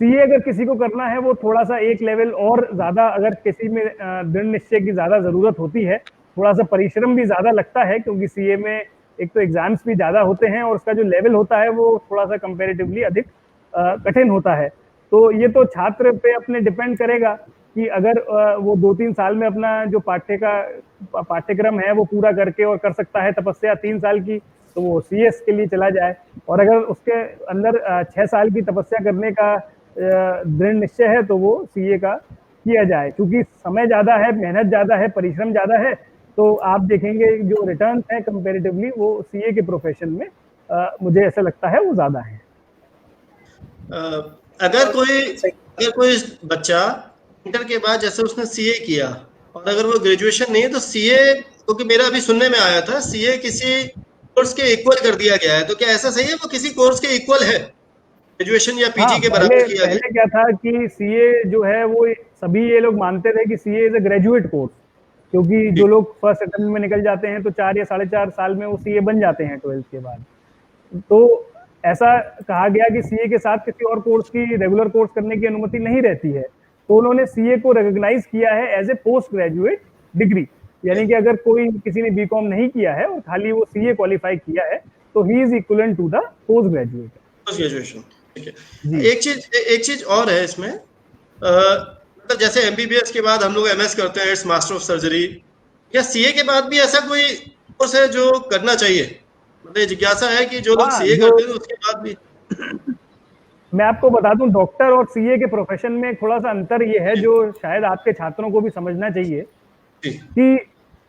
सीए अगर किसी को करना है वो थोड़ा सा एक लेवल और ज़्यादा, अगर किसी में दृढ़ निश्चय की ज़्यादा ज़रूरत होती है, थोड़ा सा परिश्रम भी ज़्यादा लगता है, क्योंकि सीए में एक तो एग्जाम्स भी ज़्यादा होते हैं और उसका जो लेवल होता है वो थोड़ा सा कंपेरेटिवली अधिक कठिन होता है। तो ये तो छात्र पे अपने डिपेंड करेगा कि अगर वो 2-3 साल में अपना जो पाठ्यक्रम है वो पूरा करके और कर सकता है तपस्या 3 साल की, तो वो सीएस के लिए चला जाए। और अगर उसके अंदर 6 साल की तपस्या करने का दृढ़ निश्चय है तो वो सीए का किया जाए। क्योंकि समय ज़्यादा है, मेहनत ज़्यादा है, परिश्रम ज़्यादा है, तो आप देखेंगे जो रिटर्न है कंपेरेटिवली वो सीए के प्रोफेशन में मुझे ऐसा लगता है वो ज़्यादा है। अगर कोई बच्चा इंटर के बाद जैसे उसने सीए किया और अगर वो ग्रेजुएशन नहीं है तो सीए, क्योंकि मेरा अभी सुनने में आया था सीए किसी कोर्स के इक्वल कर दिया गया है, तो क्या ऐसा सही है वो किसी कोर्स के इक्वल है, ग्रेजुएशन या पीजी के बराबर किया गया? पहले क्या था कि सीए जो है वो सभी ये लोग मानते थे कि CA is a graduate course, क्योंकि जो लोग फर्स्ट अटेम्प्ट में निकल जाते हैं तो 4 या 4.5 साल में वो सीए बन जाते हैं 12th के बाद। तो ऐसा कहा गया कि सीए के साथ किसी और कोर्स की रेगुलर कोर्स करने की अनुमति नहीं रहती है, तो उन्होंने सीए को रिकॉग्नाइज किया है as a post graduate degree. यानी कि अगर कोई किसी ने बीकॉम नहीं किया है और खाली वो सीए क्वालिफाई किया है तो he is equivalent to the post graduate. Post graduation, ठीक है। जी। एक चीज और है इसमें, मतलब जैसे एमबीबीएस के बाद हम लोग एमएस करते हैं, इट्स मास्टर ऑफ सर्जरी, या सीए के बाद भी ऐसा कोई कोर्स है जो करना चाहिए? मतलब जिज्ञासा है कि जो लोग सीए करते हैं उसके बाद भी। मैं आपको बता दूं, डॉक्टर और सीए के प्रोफेशन में थोड़ा सा अंतर ये है जो शायद आपके छात्रों को भी समझना चाहिए कि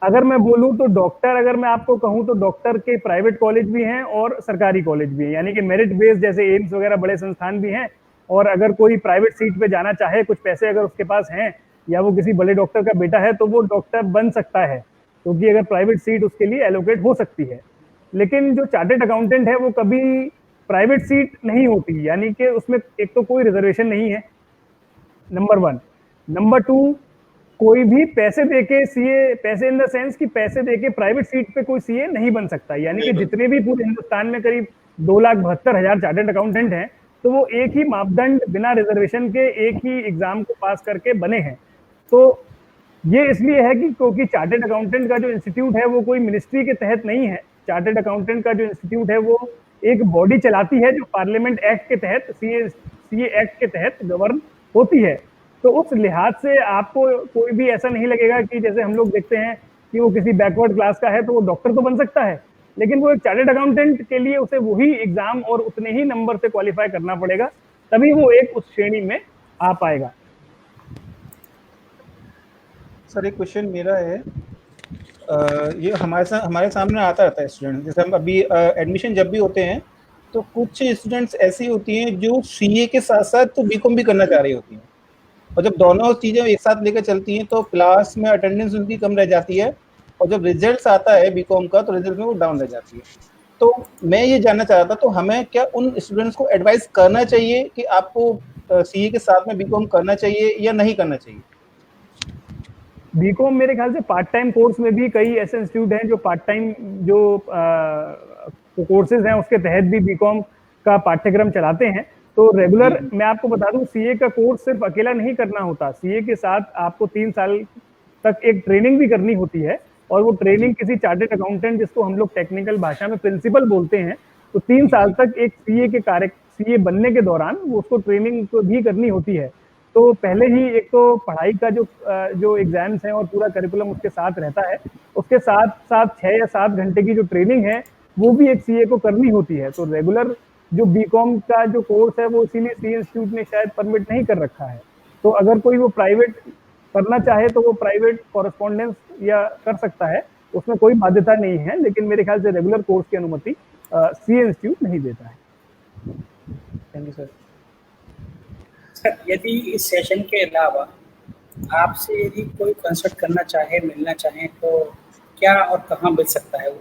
अगर मैं बोलूं तो डॉक्टर, अगर मैं आपको कहूं तो डॉक्टर के प्राइवेट कॉलेज भी हैं और सरकारी कॉलेज भी हैं, यानी कि मेरिट बेस्ड जैसे एम्स वगैरह बड़े संस्थान भी हैं, और अगर कोई प्राइवेट सीट पे जाना चाहे, कुछ पैसे अगर उसके पास हैं या वो किसी बड़े डॉक्टर का बेटा है तो वो डॉक्टर बन सकता है, क्योंकि अगर प्राइवेट सीट उसके लिए एलोकेट हो सकती है। लेकिन जो चार्टर्ड अकाउंटेंट है वो कभी प्राइवेट सीट नहीं होती, यानी कि उसमें एक तो कोई रिजर्वेशन नहीं है, नंबर 1। नंबर 2, कोई भी पैसे देके सीए, पैसे इन द सेंस कि पैसे देके प्राइवेट सीट पे कोई सीए नहीं बन सकता, यानी कि जितने भी पूरे हिंदुस्तान में करीब 2,72,000 चार्टर्ड अकाउंटेंट हैं तो वो एक ही मापदंड बिना रिजर्वेशन के एक ही एग्जाम को पास करके बने हैं। तो ये इसलिए है कि क्योंकि चार्टर्ड अकाउंटेंट का जो इंस्टीट्यूट है वो कोई मिनिस्ट्री के तहत नहीं है। चार्टर्ड अकाउंटेंट का जो इंस्टीट्यूट है वो एक बॉडी चलाती है जो पार्लियामेंट एक्ट के तहत, सीए एक्ट के तहत गवर्न होती है। तो उस लिहाज से आपको कोई भी ऐसा नहीं लगेगा कि जैसे हम लोग देखते हैं कि वो किसी बैकवर्ड क्लास का है तो वो डॉक्टर तो बन सकता है, लेकिन वो एक चार्टर्ड अकाउंटेंट के लिए उसे वही एग्जाम और उतने ही नंबर से क्वालिफाई करना पड़ेगा, तभी वो एक उस श्रेणी में आ पाएगा। सर एक क्वेश्चन मेरा है, ये हमारे सामने आता रहता है स्टूडेंट, जैसे हम अभी एडमिशन जब भी होते हैं तो कुछ स्टूडेंट्स ऐसी होती हैं जो सीए के साथ साथ तो बीकॉम भी करना चाह रही होती हैं, और जब दोनों चीज़ें एक साथ लेकर चलती हैं तो क्लास में अटेंडेंस उनकी कम रह जाती है, और जब रिजल्ट आता है बीकॉम का तो रिजल्ट में वो डाउन रह जाती है। तो मैं ये जानना चाह रहा था, तो हमें क्या उन स्टूडेंट्स को एडवाइस करना चाहिए कि आपको सीए के साथ में बीकॉम करना चाहिए या नहीं करना चाहिए? बीकॉम मेरे ख्याल से पार्ट टाइम कोर्स में भी कई ऐसे इंस्टीट्यूट हैं जो पार्ट टाइम जो कोर्सेज हैं उसके तहत भी बीकॉम का पाठ्यक्रम चलाते हैं। तो रेगुलर मैं आपको बता दूं, सीए का कोर्स सिर्फ अकेला नहीं करना होता, सीए के साथ आपको 3 साल तक एक ट्रेनिंग भी करनी होती है, और वो ट्रेनिंग किसी चार्टर्ड अकाउंटेंट, जिसको हम लोग टेक्निकल भाषा में प्रिंसिपल बोलते हैं, तो 3 साल तक एक सीए बनने के दौरान वो उसको ट्रेनिंग तो भी करनी होती है। तो पहले ही एक तो पढ़ाई का जो एग्जाम्स हैं और पूरा करिकुलम उसके साथ रहता है, उसके साथ साथ 6 या 7 घंटे की जो ट्रेनिंग है वो भी एक सीए को करनी होती है। तो रेगुलर जो बीकॉम का जो कोर्स है वो इसीलिए सीए इंस्टीट्यूट ने शायद परमिट नहीं कर रखा है। तो अगर कोई वो प्राइवेट करना चाहे तो वो प्राइवेट कॉरेस्पॉन्डेंस या कर सकता है, उसमें कोई बाध्यता नहीं है, लेकिन मेरे ख्याल से रेगुलर कोर्स की अनुमति सीए इंस्टीट्यूट नहीं देता है। Thank you sir. यदि इस सेशन के अलावा आपसे यदि कोई कंसल्ट करना चाहे, मिलना चाहे, तो क्या और कहाँ मिल सकता है वो?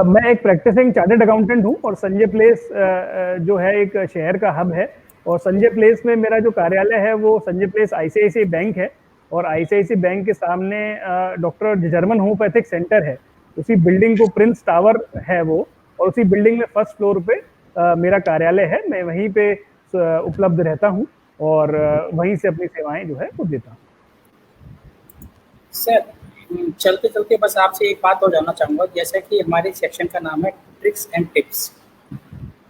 मैं एक प्रैक्टिसिंग चार्टर्ड अकाउंटेंट हूँ, और संजय प्लेस जो है एक शहर का हब है, और संजय प्लेस में मेरा जो कार्यालय है वो संजय प्लेस आईसीआईसीआई बैंक है, और आईसीआईसीआई बैंक के सामने डॉक्टर जर्मन होम्योपैथिक सेंटर है, उसी बिल्डिंग को प्रिंस टावर है वो, और उसी बिल्डिंग में फर्स्ट फ्लोर पे मेरा कार्यालय है। मैं वहीं पे उपलब्ध रहता हूँ और वहीं से अपनी सेवाएं जो है वो देता हूँ। सर चलते चलते बस आपसे एक बात और जानना चाहूँगा, जैसा कि हमारे सेक्शन का नाम है ट्रिक्स एंड टिप्स,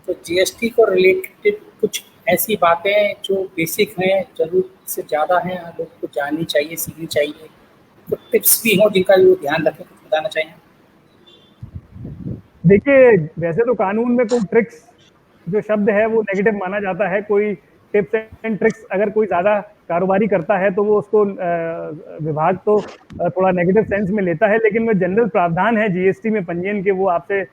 तो जीएसटी को रिलेटेड कुछ ऐसी बातें जो बेसिक हैं, जरूरत से ज़्यादा हैं, लोग को जाननी चाहिए, सीखनी चाहिए, तो टिप्स भी हों जिनका वो ध्यान रखें, कुछ बताना चाहिए? देखिए, वैसे तो कानून में कोई ट्रिक्स जो शब्द है वो नेगेटिव माना जाता है। कोई टिप्स एंड ट्रिक्स अगर कोई ज़्यादा कारोबारी करता है तो वो उसको विभाग तो थोड़ा नेगेटिव सेंस में लेता है, लेकिन मैं जनरल प्रावधान है जीएसटी में पंजीयन के वो आपसे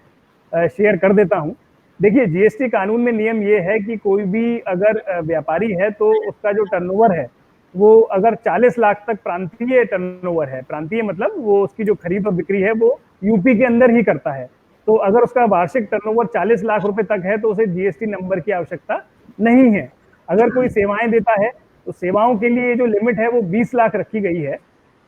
शेयर कर देता हूँ। देखिए, जीएसटी कानून में नियम ये है कि कोई भी अगर व्यापारी है तो उसका जो टर्नओवर है वो अगर 40 लाख तक प्रांतीय टर्नओवर है, प्रांतीय मतलब वो उसकी जो खरीद और बिक्री है वो यूपी के अंदर ही करता है, तो अगर उसका वार्षिक टर्नओवर 40 लाख रुपए तक है तो उसे जीएसटी नंबर की आवश्यकता नहीं है। अगर कोई सेवाएं देता है तो सेवाओं के लिए जो लिमिट है वो 20 लाख रखी गई है।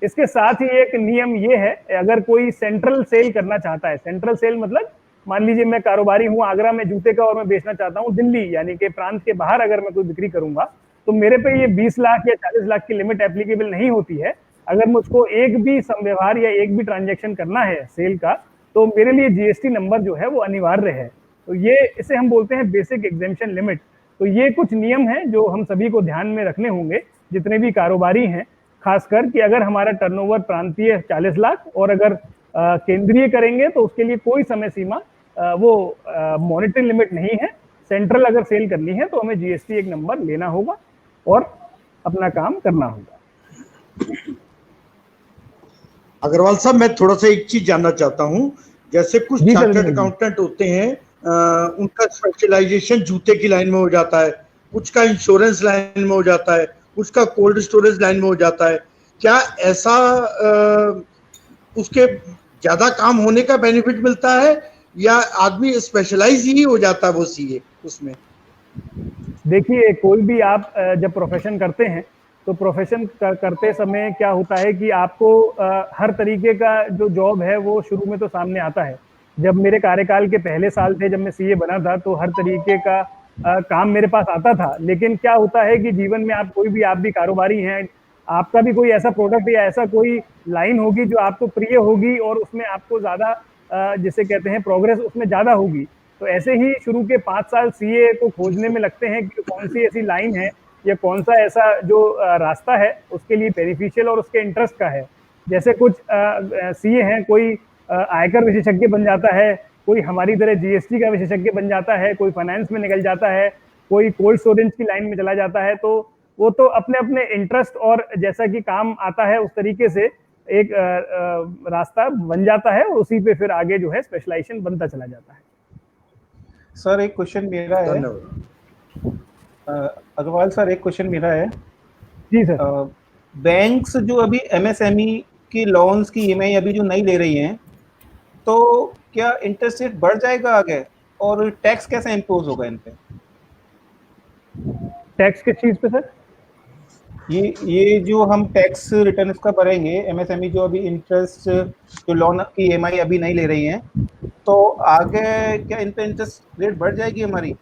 इसके साथ ही एक नियम ये है, अगर कोई सेंट्रल सेल करना चाहता है, सेंट्रल सेल मतलब मान लीजिए मैं कारोबारी हूँ आगरा में जूते का और मैं बेचना चाहता हूँ दिल्ली यानी कि प्रांत के बाहर, अगर मैं कोई बिक्री करूंगा तो मेरे पे ये 20 लाख या 40 लाख की लिमिट एप्लीकेबल नहीं होती है। अगर मुझको एक भी व्यवहार या एक भी ट्रांजैक्शन करना है सेल का, तो मेरे लिए जीएसटी नंबर जो है वो अनिवार्य है। तो ये इसे हम बोलते हैं बेसिक एग्जेम्पशन लिमिट। तो ये कुछ नियम हैं जो हम सभी को ध्यान में रखने होंगे, जितने भी कारोबारी हैं, खासकर कि अगर हमारा टर्नओवर प्रांतीय 40 लाख और अगर केंद्रीय करेंगे तो उसके लिए कोई समय सीमा वो मॉनिटरी लिमिट नहीं है। सेंट्रल अगर सेल करनी है तो हमें जीएसटी एक नंबर लेना होगा और अपना काम करना होगा। अग्रवाल साहब, मैं थोड़ा सा एक चीज जानना चाहता हूँ। जैसे कुछ चार्टर्ड अकाउंटेंट होते हैं, उनका स्पेशलाइजेशन जूते की लाइन में हो जाता है, कुछ का इंश्योरेंस लाइन में हो जाता है, कुछ का कोल्ड स्टोरेज लाइन में हो जाता है। क्या ऐसा उसके ज्यादा काम होने का बेनिफिट मिलता है या आदमी स्पेशलाइज ही हो जाता है वो सीए उसमें? देखिए, कोई भी आप जब प्रोफेशन करते हैं तो प्रोफेशन करते समय क्या होता है कि आपको हर तरीके का जो जॉब है वो शुरू में तो सामने आता है। जब मेरे कार्यकाल के पहले साल थे, जब मैं सीए बना था, तो हर तरीके का काम मेरे पास आता था। लेकिन क्या होता है कि जीवन में आप भी कारोबारी हैं, आपका भी कोई ऐसा प्रोडक्ट या ऐसा कोई लाइन होगी जो आपको प्रिय होगी और उसमें आपको ज़्यादा जिसे कहते हैं प्रोग्रेस उसमें ज़्यादा होगी। तो ऐसे ही शुरू के 5 साल सीए को खोजने में लगते हैं कि कौन सी ऐसी लाइन है या कौन सा ऐसा जो रास्ता है उसके लिए बेनिफिशियल और उसके इंटरेस्ट का है। जैसे कुछ सीए हैं, कोई आयकर विशेषज्ञ बन जाता है, कोई हमारी तरह जीएसटी का विशेषज्ञ बन जाता है, कोई फाइनेंस में निकल जाता है, कोई कोल्ड स्टोरेज की लाइन में चला जाता है। तो वो तो अपने अपने इंटरेस्ट और जैसा कि काम आता है उस तरीके से एक रास्ता बन जाता है और उसी पे फिर आगे जो है स्पेशलाइजेशन बनता चला जाता है। सर एक क्वेश्चन मेरा है। अग्रवाल सर, एक क्वेश्चन मेरा है। जी सर। बैंक्स जो अभी एमएसएमई की लोन्स की ईएमआई अभी जो नहीं ले रही हैं, तो क्या इंटरेस्ट रेट बढ़ जाएगा आगे और टैक्स कैसे इम्पोज होगा इन पे? टैक्स किस चीज पे सर? ये जो हम टैक्स रिटर्न इसका भरेंगे, एमएसएमई जो अभी इंटरेस्ट जो लोन की ईएमआई अभी नहीं ले रही हैं, तो आगे क्या इन पे इंटरेस्ट रेट बढ़ जाएगी हमारी?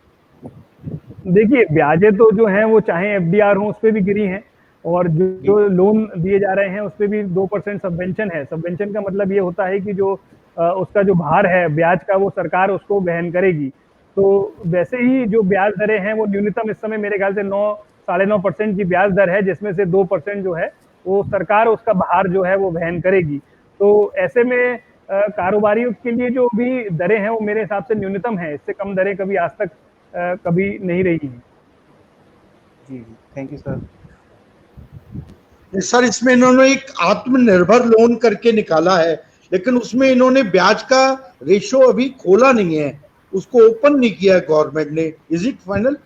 देखिए, ब्याजें तो जो हैं वो चाहे एफडीआर हो उस पर भी गिरी हैं और जो लोन दिए जा रहे हैं उस पर भी 2% सबवेंशन है। सबवेंशन का मतलब ये होता है कि जो उसका जो भार है ब्याज का वो सरकार उसको वहन करेगी। तो वैसे ही जो ब्याज दरें हैं वो न्यूनतम इस समय मेरे ख्याल से 9-9.5% की ब्याज दर है, जिसमें से 2% जो है वो सरकार उसका भार जो है वो वहन करेगी। तो ऐसे में कारोबारियों के लिए जो भी दरें हैं वो मेरे हिसाब से न्यूनतम है, इससे कम दरें कभी आज तक कभी नहीं रही है। जी, थैंक यू सर। सर, इसमें इन्होंने एक आत्मनिर्भर लोन करके निकाला है, लेकिन उसमें इन्होंने ब्याज का रेशो अभी खोला नहीं है, उसको ओपन नहीं किया है गवर्नमेंट ने। Is it final?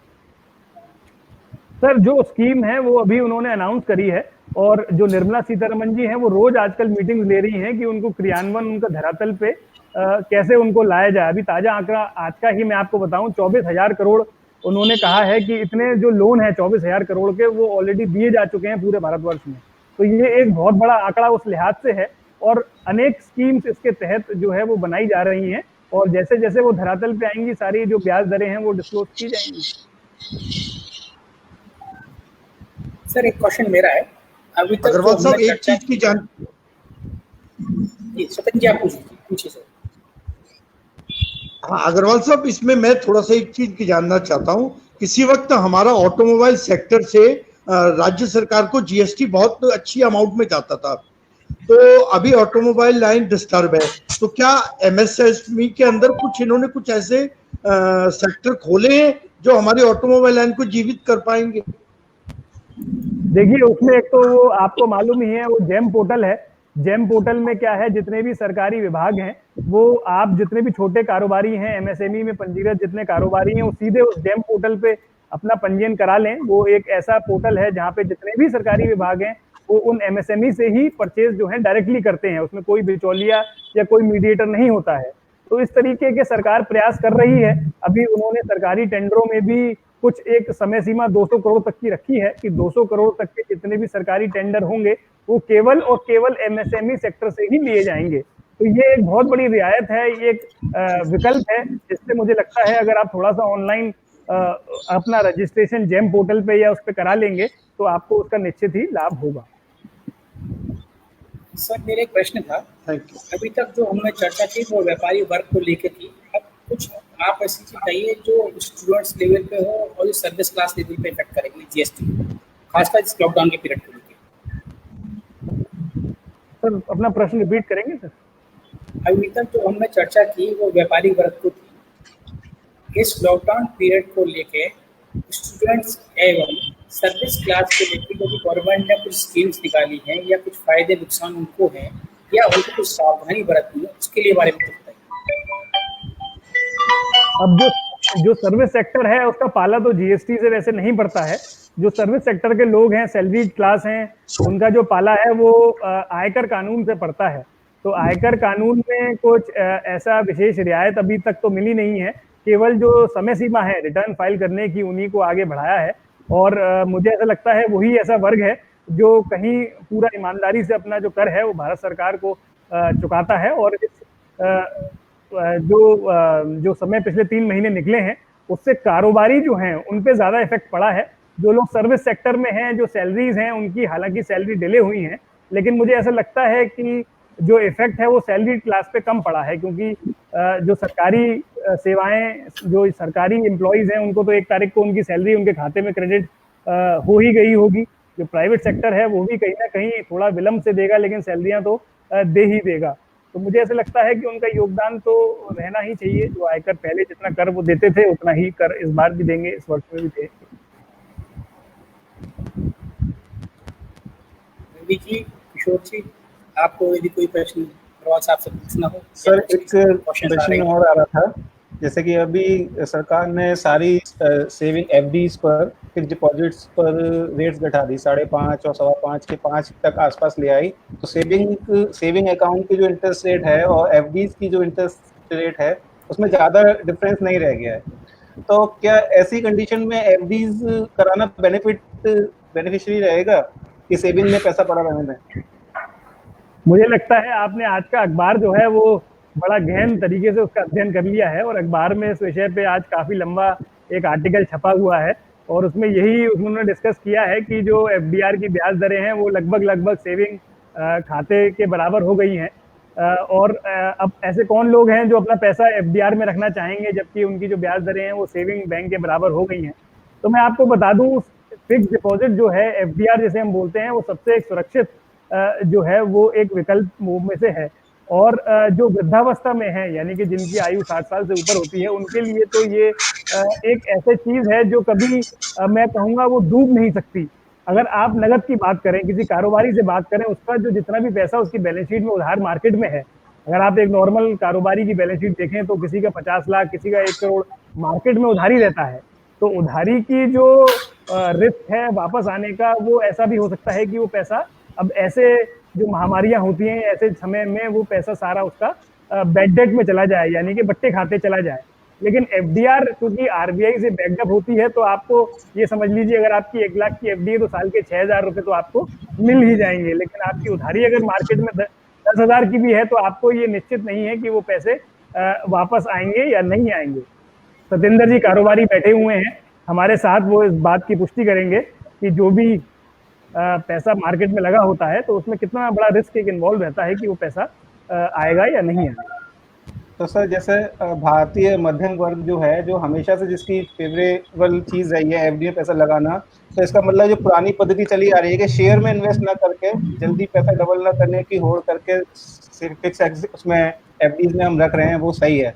सर, जो स्कीम है वो अभी उन्होंने अनाउंस करी है और जो निर्मला सीतारमन जी हैं वो रोज आजकल मीटिंग्स ले रही हैं कि उनको क्रियान्वयन उनका धरातल पे कैसे उनको लाया जाए। अभी ताजा आंकड़ा आज का ही मैं आपको बताऊं, 24,000 करोड़ उन्होंने कहा है कि इतने जो लोन है 24,000 करोड़ के वो ऑलरेडी दिए जा चुके हैं पूरे भारतवर्ष में। तो ये एक बहुत बड़ा आंकड़ा उस लिहाज से है और अनेक स्कीम्स इसके तहत जो है वो बनाई जा रही हैं और जैसे जैसे वो धरातल पे आएंगी सारी जो ब्याज दरें हैं वो डिस्क्लोज की जाएंगी। सर, एक क्वेश्चन मेरा है। अभी तक अग्रवाल साहब, एक चीज की जान सतन जी आप पूछिए सर। हाँ अग्रवाल साहब, इसमें मैं थोड़ा सा एक चीज की जानना चाहता हूँ। किसी वक्त हमारा ऑटोमोबाइल सेक्टर से राज्य सरकार को जीएसटी बहुत अच्छी अमाउंट में जाता था, तो अभी ऑटोमोबाइल लाइन डिस्टर्ब है, तो क्या एमएसएमई के अंदर कुछ इन्होंने कुछ ऐसे सेक्टर खोले हैं जो हमारी ऑटोमोबाइल लाइन को जीवित कर पाएंगे? देखिए, उसमें एक तो वो आपको मालूम ही है वो जेम पोर्टल है। जेम पोर्टल में क्या है, जितने भी सरकारी विभाग हैं वो आप जितने भी छोटे कारोबारी हैं, एमएसएमई में पंजीकृत जितने कारोबारी हैं वो सीधे उस जेम पोर्टल पे अपना पंजीयन करा लें। वो एक ऐसा पोर्टल है जहाँ पे जितने भी सरकारी विभाग हैं वो उन एमएसएमई से ही परचेज जो है डायरेक्टली करते हैं, उसमें कोई बिचौलिया या कोई मीडिएटर नहीं होता है। तो इस तरीके के सरकार प्रयास कर रही है। अभी उन्होंने सरकारी टेंडरों में भी कुछ एक समय सीमा 200 करोड़ तक की रखी है कि 200 करोड़ तक के जितने भी सरकारी टेंडर होंगे वो केवल और केवल एमएसएमई सेक्टर से ही लिए जाएंगे। तो ये एक बहुत बड़ी रियायत है, ये एक विकल्प है जिससे मुझे लगता है अगर आप थोड़ा सा ऑनलाइन अपना रजिस्ट्रेशन जेम पोर्टल पे या उस पर करा लेंगे तो आपको उसका निश्चित ही लाभ होगा। सर मेरा एक प्रश्न था, थैंक यू। अभी तक जो हमने चर्चा की वो व्यापारी वर्ग को लेकर की। अब कुछ आप ऐसी चीज बताइए जो स्टूडेंट्स लेवल पे हो और सर्विस क्लास लेवल पे इफेक्ट करेगी जीएसटी, खासकर इस लॉकडाउन के पीरियड को लेकर। सर अपना प्रश्न रिपीट करेंगे सर? अभी तक जो हमने चर्चा की वो व्यापारी वर्ग को थी। इस लॉकडाउन पीरियड को लेके स्टूडेंट्स एवं सर्विस क्लास के लेकर यदि गवर्नमेंट ने कुछ स्कीम्स निकाली हैं या कुछ फायदे नुकसान उनको हैं या उनको कुछ सावधानी बरतनी है, उसके लिए बारे में कुछ बताइए। अब जो सर्विस सेक्टर है उसका पाला तो जीएसटी से वैसे नहीं पड़ता है। जो सर्विस सेक्टर के लोग हैं, सैलरीड क्लास हैं, उनका जो पाला है वो आयकर कानून से पड़ता है। तो आयकर कानून में कुछ ऐसा विशेष रियायत अभी तक तो मिली नहीं है। केवल जो समय सीमा है रिटर्न फाइल करने की, उन्हीं को आगे बढ़ाया है। और मुझे ऐसा लगता है वही ऐसा वर्ग है जो कहीं पूरा ईमानदारी से अपना जो कर है वो भारत सरकार को चुकाता है। और इस जो समय पिछले 3 महीने निकले हैं उससे कारोबारी जो हैं उन पे ज्यादा इफेक्ट पड़ा है। जो लोग सर्विस सेक्टर में हैं, जो सैलरीज हैं, उनकी हालांकि सैलरी डिले हुई हैं, लेकिन मुझे ऐसा लगता है कि जो इफेक्ट है वो सैलरी क्लास पे कम पड़ा है, क्योंकि जो सरकारी सेवाएं, जो सरकारी एम्प्लॉयज हैं, उनको तो 1 तारीख को उनकी सैलरी उनके खाते में क्रेडिट हो ही गई होगी। जो प्राइवेट सेक्टर है वो भी कहीं ना कहीं थोड़ा विलंब से देगा, लेकिन सैलरियां तो दे ही देगा। तो मुझे ऐसा लगता है कि उनका योगदान तो रहना ही चाहिए। जो आयकर पहले जितना कर वो देते थे उतना ही कर इस बार भी देंगे, इस वर्ष में भी देंगे। रवि जी, किशोर जी, आपको यदि कोई प्रश्न प्रवाल साहब से पूछना हो। सर एक प्रश्न और आ रहा था, जैसे कि अभी सरकार ने सारी सेविंग एफडीज पर, फिक्स डिपॉजिट्स पर रेट्स घटा दी, 5.5 और 5.25 के 5 तक आसपास ले आई। तो सेविंग अकाउंट की जो इंटरेस्ट रेट है और एफडीज की जो इंटरेस्ट रेट है उसमें ज़्यादा डिफरेंस नहीं रह गया है। तो क्या ऐसी कंडीशन में एफडीज कराना बेनिफिशियरी रहेगा कि सेविंग में पैसा पड़ा रहने में? मुझे लगता है आपने आज का अखबार जो है वो बड़ा गहन तरीके से उसका अध्ययन कर लिया है, और अखबार में इस विषय पे आज काफी लंबा एक आर्टिकल छपा हुआ है, और उसमें यही उन्होंने डिस्कस किया है कि जो एफडीआर की ब्याज दरें हैं वो लगभग सेविंग खाते के बराबर हो गई हैं। और अब ऐसे कौन लोग हैं जो अपना पैसा एफडीआर में रखना चाहेंगे जबकि उनकी जो ब्याज दरें हैं वो सेविंग बैंक के बराबर हो गई हैं। तो मैं आपको बता दूं, फिक्स डिपॉजिट जो है, एफडीआर जिसे हम बोलते हैं, वो सबसे एक सुरक्षित जो है वो एक विकल्प में से है। और जो वृद्धावस्था में है, यानी कि जिनकी आयु 60 साल से ऊपर होती है, उनके लिए तो ये एक ऐसी चीज है जो कभी मैं कहूँगा वो डूब नहीं सकती। अगर आप नगद की बात करें, किसी कारोबारी से बात करें, उसका जो जितना भी पैसा उसकी बैलेंस शीट में उधार मार्केट में है, अगर आप एक नॉर्मल कारोबारी की बैलेंस शीट देखें तो किसी का 50 लाख, किसी का 1 करोड़ मार्केट में उधारी रहता है। तो उधारी की जो रिस्क है वापस आने का, वो ऐसा भी हो सकता है कि वो पैसा अब ऐसे जो महामारियां होती हैं ऐसे समय में वो पैसा सारा उसका बैड डेट में चला जाए, यानी कि बट्टे खाते चला जाए। लेकिन एफडीआर क्योंकि आरबीआई से बैकअप होती है, तो आपको ये समझ लीजिए अगर आपकी 1 लाख की एफडी है तो साल के 6,000 रुपए तो आपको मिल ही जाएंगे। लेकिन आपकी उधारी अगर मार्केट में 10,000 की भी है तो आपको ये निश्चित नहीं है कि वो पैसे वापस आएंगे या नहीं आएंगे। सतेंद्र जी कारोबारी बैठे हुए हैं हमारे साथ, वो इस बात की पुष्टि करेंगे कि जो भी पैसा मार्केट में लगा होता है तो उसमें कितना बड़ा रिस्क एक इन्वॉल्व रहता है कि वो पैसा आएगा या नहीं आएगा। तो सर जैसे भारतीय मध्यम वर्ग जो है, जो हमेशा से जिसकी फेवरेबल चीज़ रही है एफडी में पैसा लगाना, तो इसका मतलब जो पुरानी पद्धति चली आ रही है कि शेयर में इन्वेस्ट ना करके जल्दी पैसा डबल ना करने की होड़ करके सिर्फ फिक्स उसमें एफडीज में हम रख रहे हैं, वो सही है?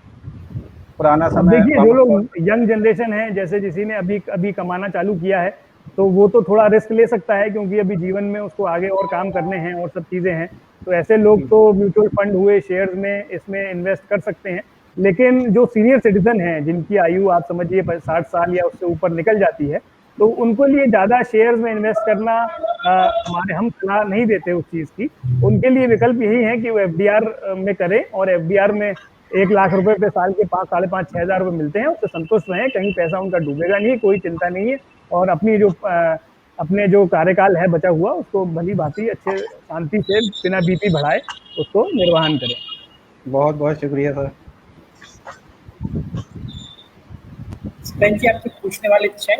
पुराना समय देखिए, जो लोग यंग जनरेशन है, जैसे जिसी ने अभी कमाना चालू किया है, तो वो तो थोड़ा रिस्क ले सकता है क्योंकि अभी जीवन में उसको आगे और काम करने हैं और सब चीजें हैं। तो ऐसे लोग तो म्यूचुअल फंड हुए, शेयर्स में, इसमें इन्वेस्ट कर सकते हैं। लेकिन जो सीनियर सिटीजन हैं जिनकी आयु आप समझिए 60 साल या उससे ऊपर निकल जाती है, तो उनको लिए ज्यादा शेयर्स में इन्वेस्ट करना हम सलाह नहीं देते उस चीज की। उनके लिए विकल्प यही है कि वो एफडीआर में करें, और एफडीआर में 1 लाख रुपए पे साल के 5, 5.5, 6,000 रुपए मिलते हैं, उससे संतुष्ट रहें, कहीं पैसा उनका डूबेगा नहीं, कोई चिंता नहीं है। और अपने जो कार्यकाल है बचा हुआ उसको भली भांति अच्छे शांति से बिना बीपी बढ़ाए उसको निर्वहन करें। बहुत बहुत शुक्रिया सर। जी आपके पूछने वाले इच्छा है?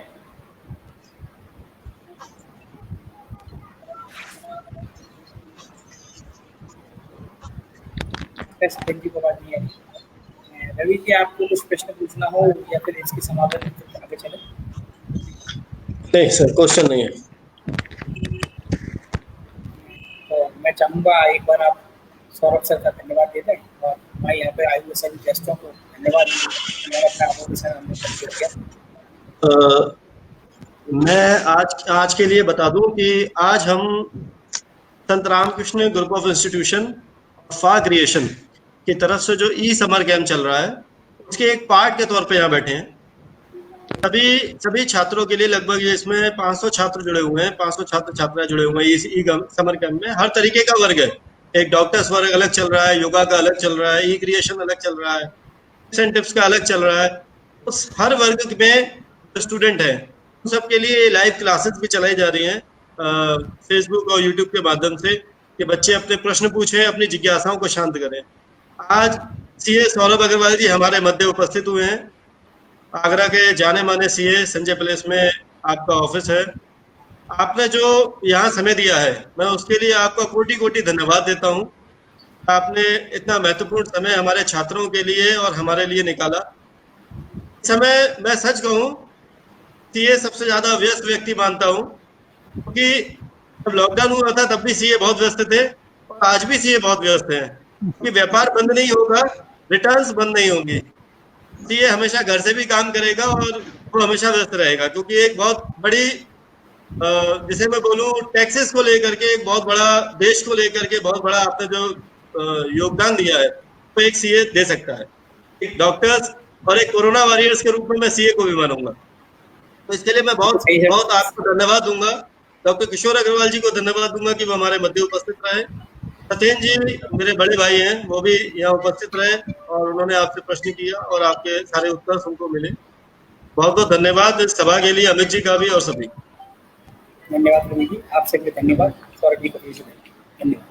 टेस्ट बेंजी को बात नहीं आई। रवि जी, आपको कुछ प्रश्न पूछना हो या फिर इसके समाधान के लिए आगे चले? नहीं सर, क्वेश्चन नहीं है। तो मैं चाहूँगा एक बार आप सौरभ सर का धन्यवाद देते हैं और मैं यहाँ पे आए हुए सभी गेस्टों को धन्यवाद अपने आपको के साथ हमने परिचय किया। मैं आज के लिए बता दूं कि आज हम संत रामकृष्ण ग्रुप ऑफ इंस्टीट्यूशन फा क्रिएशन की तरफ से जो ई समर कैंप चल रहा है उसके एक पार्ट के तौर पे यहाँ बैठे हैं। सभी छात्रों के लिए लगभग इसमें 500 छात्र जुड़े हुए हैं, 500 छात्र छात्राएं जुड़े हुए हैं इस ई समर कैंप में। हर तरीके का वर्ग है, एक डॉक्टर्स वर्ग अलग चल रहा है, योगा का अलग चल रहा है, ई क्रिएशन अलग चल रहा है, इंसेंटिव्स का अलग चल रहा है। उस हर वर्ग में स्टूडेंट है सबके लिए लाइव क्लासेस भी चलाई जा रही हैं फेसबुक और यूट्यूब के माध्यम से कि बच्चे अपने प्रश्न पूछें, अपनी जिज्ञासाओं को शांत करें। आज सीए सौरभ अग्रवाल जी हमारे मध्य उपस्थित हुए हैं। आगरा के जाने माने सीए संजय प्लेस में आपका ऑफिस है। आपने जो यहाँ समय दिया है मैं उसके लिए आपका कोटि कोटि धन्यवाद देता हूँ। आपने इतना महत्वपूर्ण समय हमारे छात्रों के लिए और हमारे लिए निकाला। समय मैं सच कहूँ सीए सबसे ज्यादा व्यस्त व्यक्ति मानता हूँ, क्योंकि जब लॉकडाउन हुआ था तब भी सीए बहुत व्यस्त थे और आज भी सीए बहुत व्यस्त हैं, क्योंकि व्यापार बंद नहीं होगा, रिटर्न्स बंद नहीं होंगी। सीए हमेशा घर से भी काम करेगा और वो हमेशा व्यस्त रहेगा, क्योंकि एक बहुत बड़ी जिसे मैं बोलूँ टैक्सेस को लेकर के एक बहुत बड़ा देश को लेकर के बहुत बड़ा आपने जो योगदान दिया है तो एक सीए दे सकता है। एक डॉक्टर्स और एक कोरोना वॉरियर्स के रूप में मैं सीए को भी मानूंगा। तो इसके लिए मैं बहुत आपको धन्यवाद दूंगा। डॉक्टर किशोर अग्रवाल जी को धन्यवाद दूंगा कि वो हमारे मध्य उपस्थित रहे। सत्येन जी मेरे बड़े भाई हैं, वो भी यहाँ उपस्थित रहे और उन्होंने आपसे प्रश्न किया और आपके सारे उत्तर उनको मिले। बहुत बहुत धन्यवाद इस सभा के लिए, अमित जी का भी और सभी। धन्यवाद रवि जी, आपसे भी धन्यवाद। सौरभ जी को भी धन्यवाद।